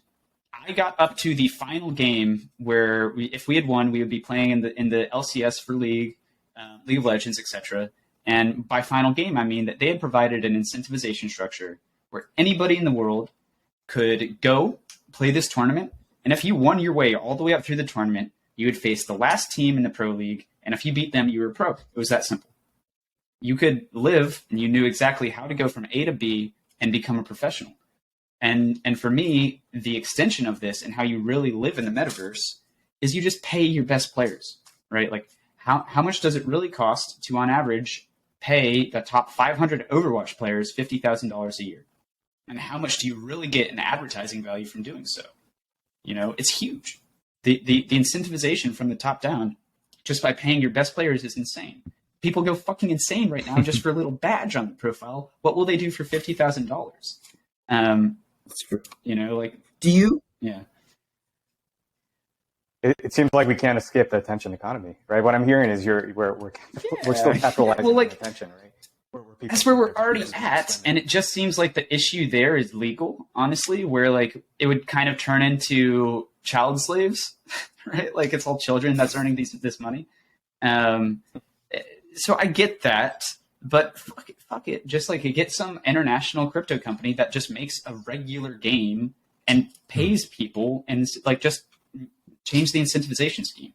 I got up to the final game where if we had won, we would be playing in the LCS for League of Legends, etc. And by final game, I mean that they had provided an incentivization structure where anybody in the world could go play this tournament. And if you won your way all the way up through the tournament, you would face the last team in the pro league. And if you beat them, you were pro. It was that simple. You could live and you knew exactly how to go from A to B and become a professional. And for me, the extension of this and how you really live in the metaverse is you just pay your best players, right? Like how much does it really cost to, on average, pay the top 500 Overwatch players $50,000 a year? And how much do you really get in advertising value from doing so? It's huge. The incentivization from the top down, just by paying your best players, is insane. People go fucking insane right now just for a little badge on the profile. What will they do for $50,000? That's true. Do you? Yeah. It seems like we can't escape the attention economy, right? What I'm hearing is we're still capitalizing on attention, right? That's where we're already at, and it just seems like the issue there is legal, honestly, where like it would kind of turn into child slaves, right? Like it's all children that's earning this money. So I get that, but fuck it. Just like get some international crypto company that just makes a regular game and pays people, and like just change the incentivization scheme.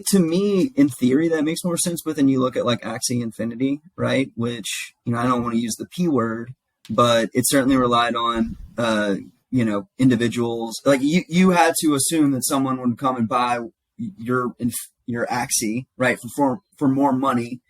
To me, in theory, that makes more sense. But then you look at like Axie Infinity, right? Which, I don't want to use the P word, but it certainly relied on, individuals, like you had to assume that someone would come and buy your Axie, right, for more money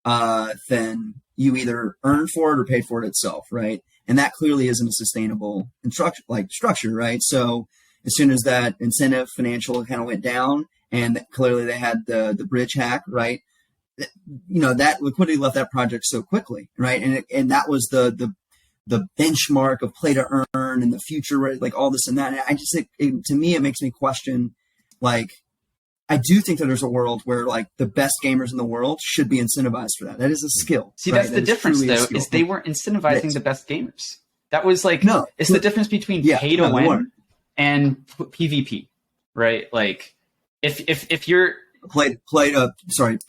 than you either earned for it or paid for it itself, right? And that clearly isn't a sustainable structure, right? So as soon as that incentive financial kind of went down, and clearly they had the bridge hack, right? That liquidity left that project so quickly, right? And that was the benchmark of play to earn and the future, right? Like all this and that. And I just think, to me, it makes me question, like, I do think that there's a world where like the best gamers in the world should be incentivized for that. That is a skill. See, right? that's the difference, though, is they weren't incentivizing the best gamers. That was like, it's the difference between pay to win and PvP, right? Like, if you're play to win.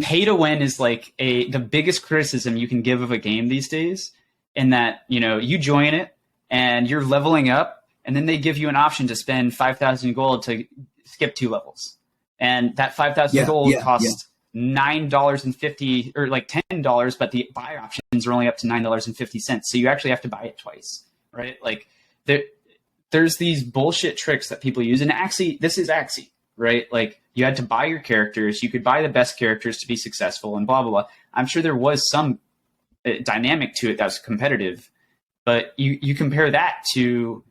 Pay to win is like the biggest criticism you can give of a game these days, in that you join it and you're leveling up, and then they give you an option to spend 5,000 gold to skip 2 levels, and that 5,000 gold costs $9.50 or like $10, but the buy options are only up to $9.50. So you actually have to buy it twice, right? Like there's these bullshit tricks that people use, and this is Axie, right? Like you had to buy your characters, you could buy the best characters to be successful, and blah blah blah. I'm sure there was some dynamic to it that was competitive, but you compare that to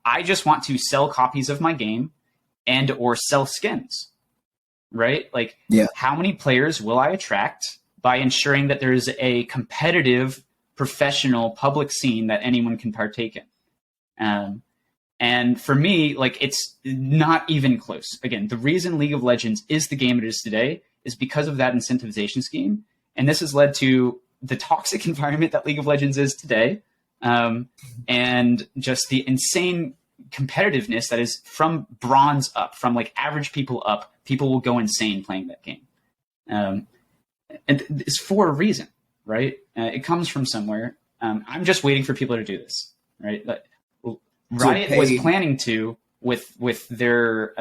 I just want to sell copies of my game and or sell skins, right? Like, how many players will I attract by ensuring that there is a competitive, professional, public scene that anyone can partake in? And for me, like, it's not even close. Again, the reason League of Legends is the game it is today is because of that incentivization scheme. And this has led to the toxic environment that League of Legends is today, and just the insane competitiveness that is from bronze up, from like average people up. People will go insane playing that game, and it's for a reason, right? It comes from somewhere. I'm just waiting for people to do this, right? Riot was planning to with their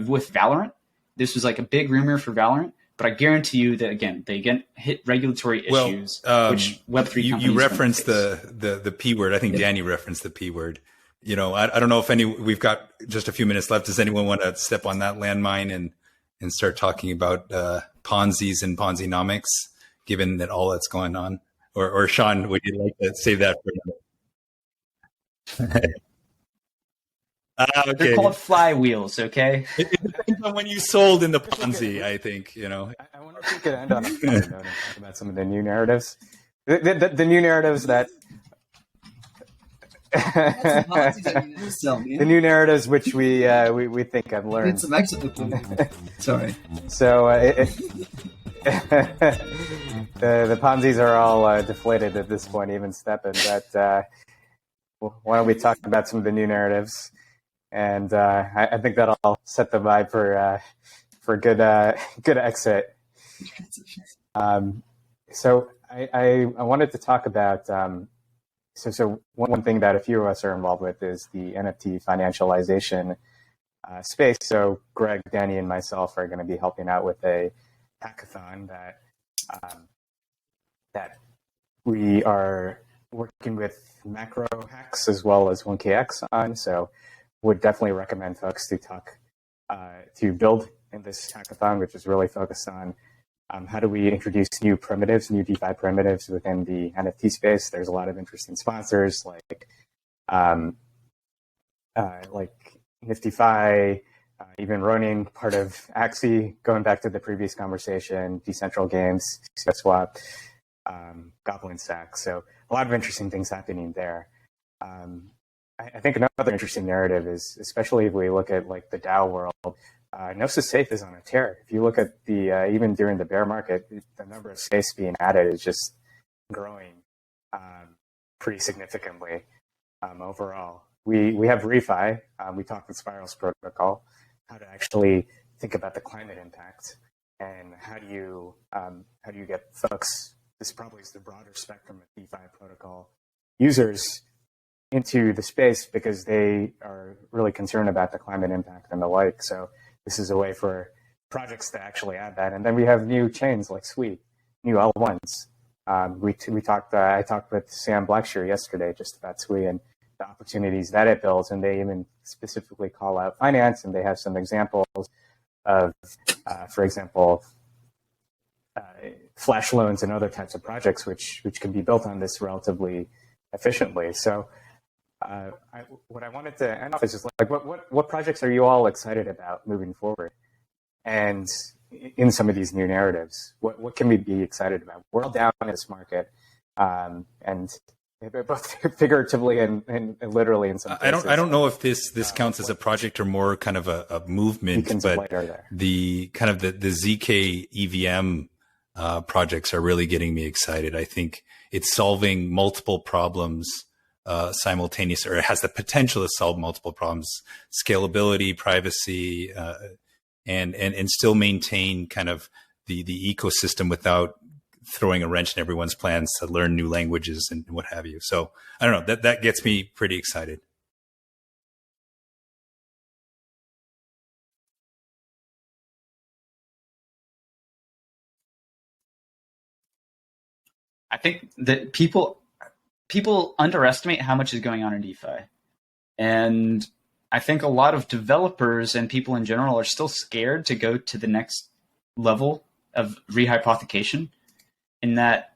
with Valorant. This was like a big rumor for Valorant, but I guarantee you that again they hit regulatory issues, which Web3 companies. You referenced the P word. I think Danny referenced the P word. I don't know if we've got just a few minutes left. Does anyone want to step on that landmine and start talking about Ponzi's and Ponzi-nomics, given that all that's going on? Or Shawn, would you like to save that for another? Okay. They're called flywheels, okay? It depends on when you sold in the Ponzi, I think, I wonder if we could end on a funny note and talk about some of the new narratives. The new narratives that... the new narratives which we think I've learned. It's some excellent. Sorry. So the Ponzi's are all deflated at this point, even Steppen. But why don't we talk about some of the new narratives? And I think that'll set the vibe for good exit. So I wanted to talk about. So one thing that a few of us are involved with is the NFT financialization space. So Greg, Danny, and myself are going to be helping out with a hackathon that we are working with Macro Hacks as well as 1KX on. So would definitely recommend folks to build in this hackathon, which is really focused on how do we introduce new DeFi primitives within the NFT space? There's a lot of interesting sponsors like Nifty-Fi, even Ronin, part of Axie, going back to the previous conversation, Decentral Games, Swap, Goblin Stack. So a lot of interesting things happening there. I think another interesting narrative is, especially if we look at like the DAO world, Gnosis Safe is on a tear. If you look at the even during the bear market, the number of space being added is just growing pretty significantly overall. We have refi. We talked with Spiral's protocol, how to actually think about the climate impact, and how do you get folks. This probably is the broader spectrum of DeFi protocol users into the space because they are really concerned about the climate impact and the like. So this is a way for projects to actually add that. And then we have new chains like Sui, new L1s. We talked. I talked with Sam Blackshear yesterday just about Sui, and the opportunities that it builds, and they even specifically call out finance, and they have some examples of, for example, flash loans and other types of projects which can be built on this relatively efficiently. So what I wanted to end off is just like what projects are you all excited about moving forward? And in some of these new narratives, what can we be excited about? We're all down in this market, and both figuratively and literally in some cases. I don't know if this counts as a project or more kind of a movement, but the kind of the ZK EVM projects are really getting me excited. I think it's solving multiple problems simultaneously, or it has the potential to solve multiple problems: scalability, privacy, and still maintain kind of the ecosystem without throwing a wrench in everyone's plans to learn new languages and what have you. So I don't know, that gets me pretty excited. I think that people underestimate how much is going on in DeFi. And I think a lot of developers and people in general are still scared to go to the next level of rehypothecation. In that,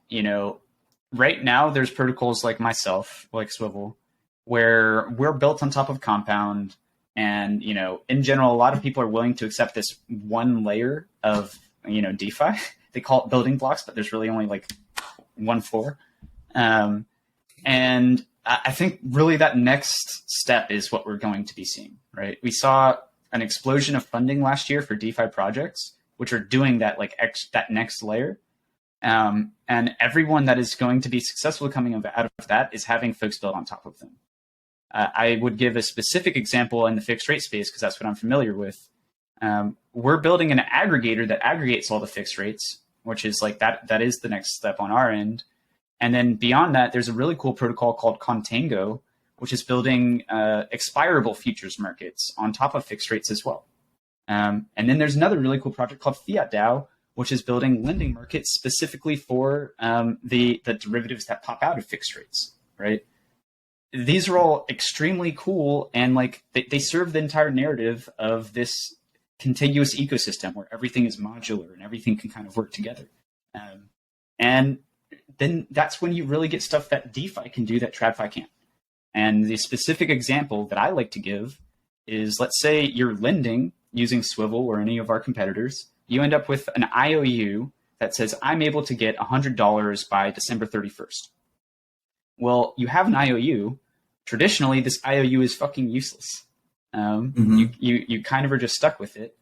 right now there's protocols like myself, like Swivel, where we're built on top of Compound. And, in general, a lot of people are willing to accept this one layer of, DeFi. They call it building blocks, but there's really only like one floor. And I think really that next step is what we're going to be seeing, right? We saw an explosion of funding last year for DeFi projects, which are doing that that next layer. And everyone that is going to be successful coming out of that is having folks build on top of them. I would give a specific example in the fixed rate space because that's what I'm familiar with. We're building an aggregator that aggregates all the fixed rates, which is like that is the next step on our end. And then beyond that, there's a really cool protocol called Contango, which is building expirable futures markets on top of fixed rates as well. And then there's another really cool project called Fiat DAO, which is building lending markets specifically for the derivatives that pop out of fixed rates, right? These are all extremely cool, and they serve the entire narrative of this contiguous ecosystem where everything is modular and everything can kind of work together. And then that's when you really get stuff that DeFi can do that TradFi can't. And the specific example that I like to give is, let's say you're lending using Swivel or any of our competitors. You end up with an IOU that says, I'm able to get $100 by December 31st. Well, you have an IOU. Traditionally, this IOU is fucking useless. You kind of are just stuck with it.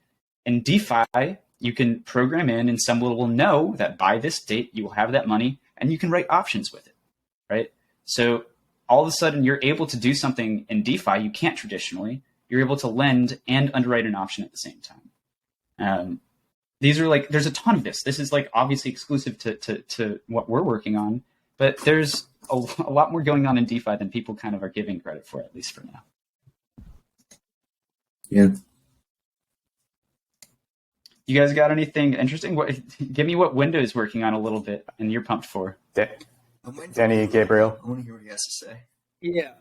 In DeFi, you can program in and someone will know that by this date, you will have that money and you can write options with it, right? So all of a sudden, you're able to do something in DeFi you can't traditionally. You're able to lend and underwrite an option at the same time. These are there's a ton of this. This is obviously exclusive to what we're working on, but there's a lot more going on in DeFi than people kind of are giving credit for, at least for now. Yeah. You guys got anything interesting? Give me what Windows is working on a little bit and you're pumped for. Danny, Gabriel. I want to hear what he has to say. Yeah,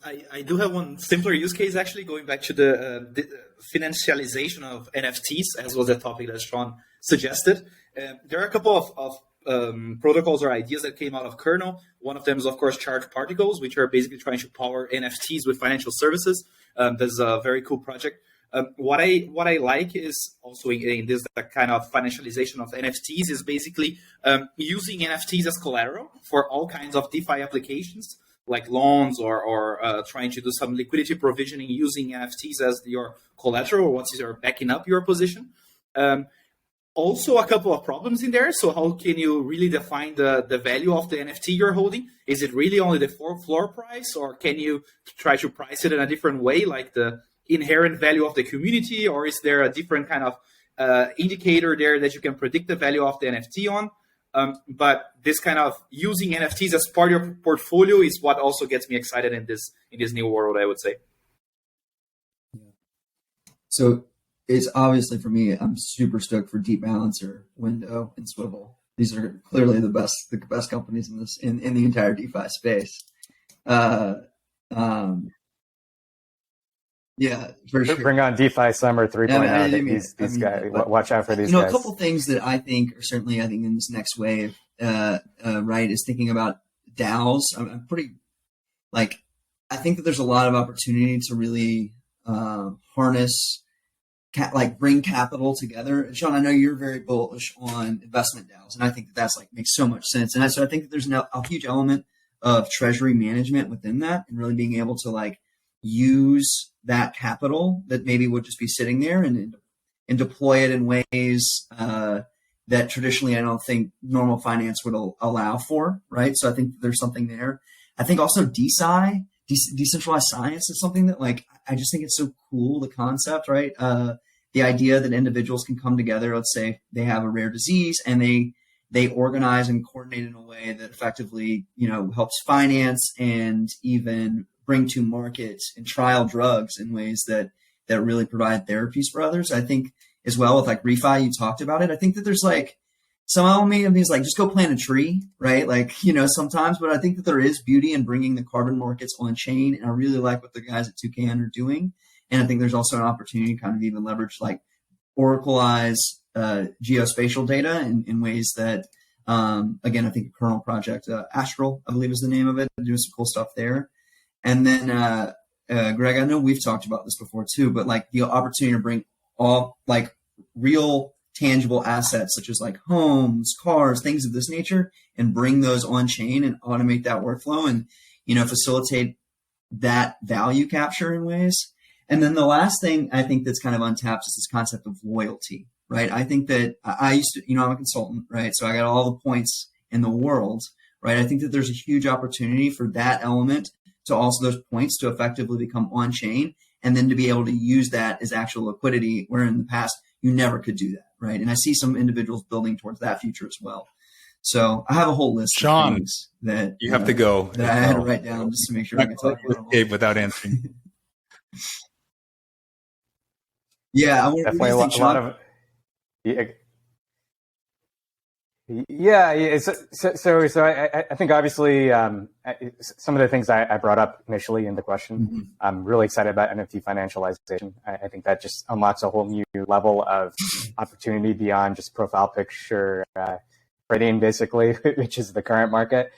I do have one simpler use case, actually, going back to the financialization of NFTs, as was the topic that Shawn suggested. There are a couple of protocols or ideas that came out of Kernel. One of them is, of course, charged particles, which are basically trying to power NFTs with financial services. There's a very cool project. What I like is also in this kind of financialization of NFTs is basically using NFTs as collateral for all kinds of DeFi applications, like loans or trying to do some liquidity provisioning using NFTs as your collateral, or what is your backing up your position. Also, a couple of problems in there. So how can you really define the value of the NFT you're holding? Is it really only the floor price, or can you try to price it in a different way, like the inherent value of the community, or is there a different kind of indicator there that you can predict the value of the NFT on? But this kind of using NFTs as part of your portfolio is what also gets me excited in this new world, I would say. So it's obviously, for me, I'm super stoked for Deep Balancer, Window, and Swivel. These are clearly the best companies in the entire DeFi space. Yeah, for sure. Bring on DeFi Summer 3.0. These guys, watch out for these guys. A couple things that I think are certainly, I think in this next wave, right, is thinking about DAOs. I'm pretty, like, I think that there's a lot of opportunity to really harness, bring capital together. Shawn, I know you're very bullish on investment DAOs, and I think that that's makes so much sense. And so I think that there's a huge element of treasury management within that, and really being able to use that capital that maybe would just be sitting there and deploy it in ways that traditionally I don't think normal finance would allow for, right? So I think there's something there. I think also decentralized science is something that I just think it's so cool, the concept, right? The idea that individuals can come together, let's say they have a rare disease, and they organize and coordinate in a way that effectively, helps finance and even bring to market and trial drugs in ways that really provide therapies for others. I think as well with refi, you talked about it. I think that there's some element of these just go plant a tree, right? Sometimes, but I think that there is beauty in bringing the carbon markets on chain. And I really like what the guys at Toucan are doing. And I think there's also an opportunity to kind of even leverage oracleize geospatial data in ways that, again, I think a kernel project, Astral, I believe is the name of it, doing some cool stuff there. And then, Greg, I know we've talked about this before too, but the opportunity to bring all real tangible assets such as homes, cars, things of this nature, and bring those on chain and automate that workflow and, facilitate that value capture in ways. And then the last thing I think that's kind of untapped is this concept of loyalty, right? I think that I used to, I'm a consultant, right? So I got all the points in the world, right? I think that there's a huge opportunity for that element to also those points to effectively become on chain, and then to be able to use that as actual liquidity, where in the past you never could do that, right? And I see some individuals building towards that future as well. So I have a whole list Shawn, of things that you have to go. That I had to write down just to make sure I can talk about them without answering. Yeah, I definitely a lot of. Yeah. So I think obviously some of the things I brought up initially in the question, mm-hmm. I'm really excited about NFT financialization. I think that just unlocks a whole new level of opportunity beyond just profile picture trading, basically, which is the current market.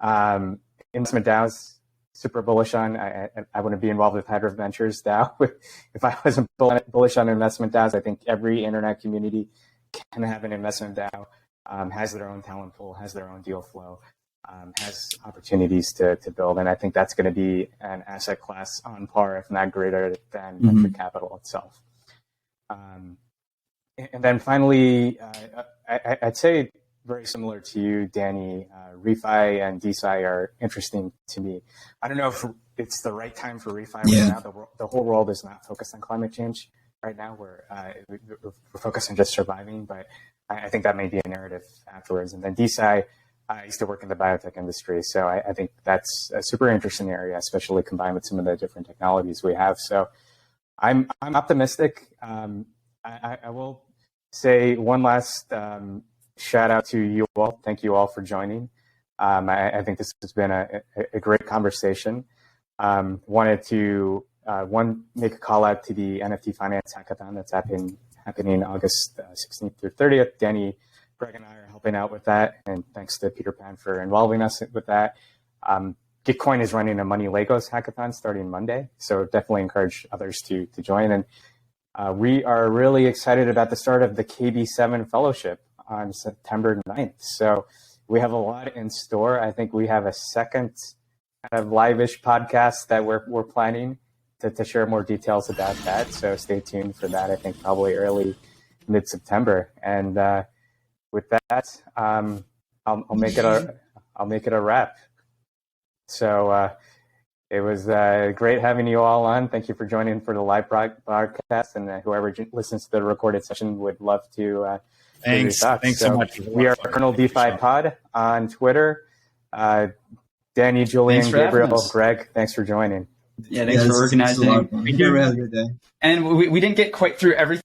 Investment DAOs, super bullish on. I wouldn't be involved with Hydra Ventures DAO if I wasn't bullish on investment DAOs. I think every internet community can have an investment DAO. Has their own talent pool, has their own deal flow, has opportunities to build. And I think that's going to be an asset class on par, if not greater than mm-hmm. venture capital itself. And then finally, I'd say very similar to you, Danny, refi and DeFi are interesting to me. I don't know if it's the right time for refi right now. The whole world is not focused on climate change right now. We're focused on just surviving, but I think that may be a narrative afterwards. And then DeFi, I used to work in the biotech industry, so I think that's a super interesting area, especially combined with some of the different technologies we have. So I'm optimistic. I will say one last shout out to you all. Thank you all for joining. I think this has been a great conversation. Wanted to make a call out to the NFT Finance Hackathon that's happening August 16th through 30th. Danny, Greg, and I are helping out with that, and thanks to Peter Pan for involving us with that. Gitcoin is running a Money Legos hackathon starting Monday, so definitely encourage others to join. And we are really excited about the start of the KB7 Fellowship on September 9th. So we have a lot in store. I think we have a second kind of live-ish podcast that we're planning to share more details about that. So stay tuned for that. I think probably early mid-September. And with that, I'll make it a wrap. So it was great having you all on. Thank you for joining for the live broadcast, and whoever listens to the recorded session would love to. Thanks so much. We are Kernel DeFi Pod on Twitter. Danny, Julian, Gabriel, Greg, thanks for joining. Yeah, thanks for organizing. Thank you. Have a good day. And we didn't get quite through everything.